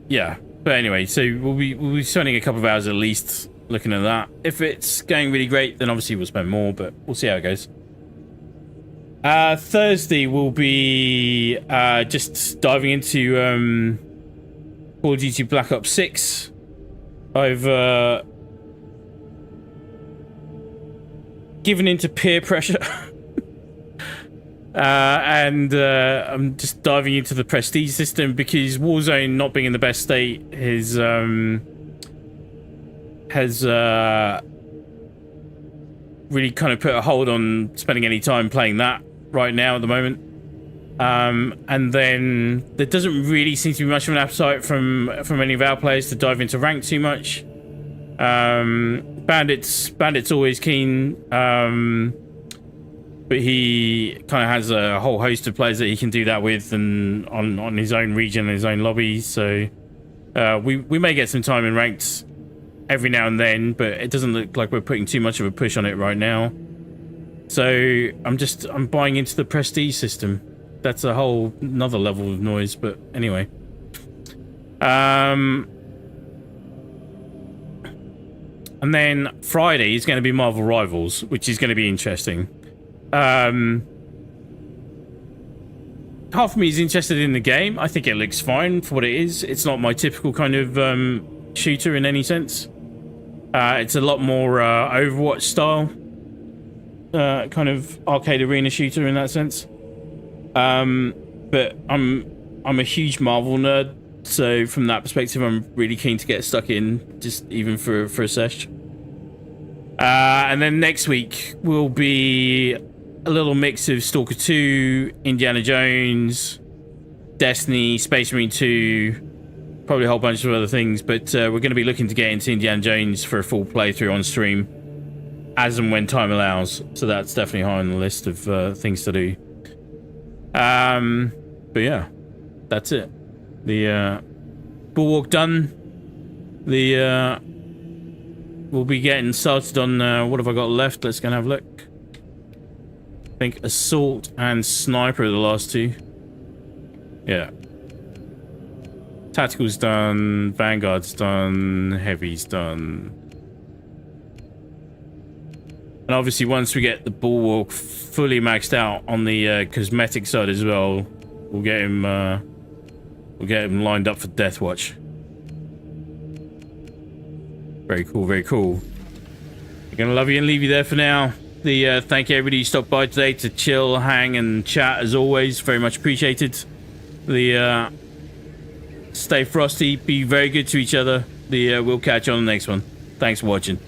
yeah. But anyway, so we'll be spending a couple of hours at least looking at that. If it's going really great, then obviously we'll spend more, but we'll see how it goes. Thursday will be just diving into Call of Duty Black Ops 6. I've given into peer pressure. And I'm just diving into the prestige system because Warzone not being in the best state has really kind of put a hold on spending any time playing that right now at the moment. And then there doesn't really seem to be much of an appetite from any of our players to dive into rank too much. Bandit's always keen. But he kind of has a whole host of players that he can do that with, and on his own region, his own lobby. So we may get some time in ranked every now and then, but it doesn't look like we're putting too much of a push on it right now. So I'm buying into the prestige system. That's a whole another level of noise, but anyway. And then Friday is going to be Marvel Rivals, which is going to be interesting. Half of me is interested in the game. I think it looks fine for what it is. It's not my typical kind of shooter in any sense. It's a lot more Overwatch style, kind of arcade arena shooter in that sense. But I'm a huge Marvel nerd, so from that perspective, I'm really keen to get stuck in, just even for a sesh. And then next week will be a little mix of Stalker 2, Indiana Jones, Destiny, Space Marine 2, probably a whole bunch of other things, but we're going to be looking to get into Indiana Jones for a full playthrough on stream as and when time allows, so that's definitely high on the list of things to do. But yeah, that's it. The Bulwark done. We'll be getting started on what have I got left. Let's go and have a look. I think Assault and Sniper are the last two. Yeah. Tactical's done, Vanguard's done, Heavy's done. And obviously once we get the Bulwark fully maxed out on the cosmetic side as well, we'll get him lined up for Deathwatch. Very cool, very cool. I'm gonna love you and leave you there for now. Thank you everybody who stopped by today to chill, hang, and chat as always. Very much appreciated. Stay frosty, be very good to each other. We'll catch you on the next one. Thanks for watching.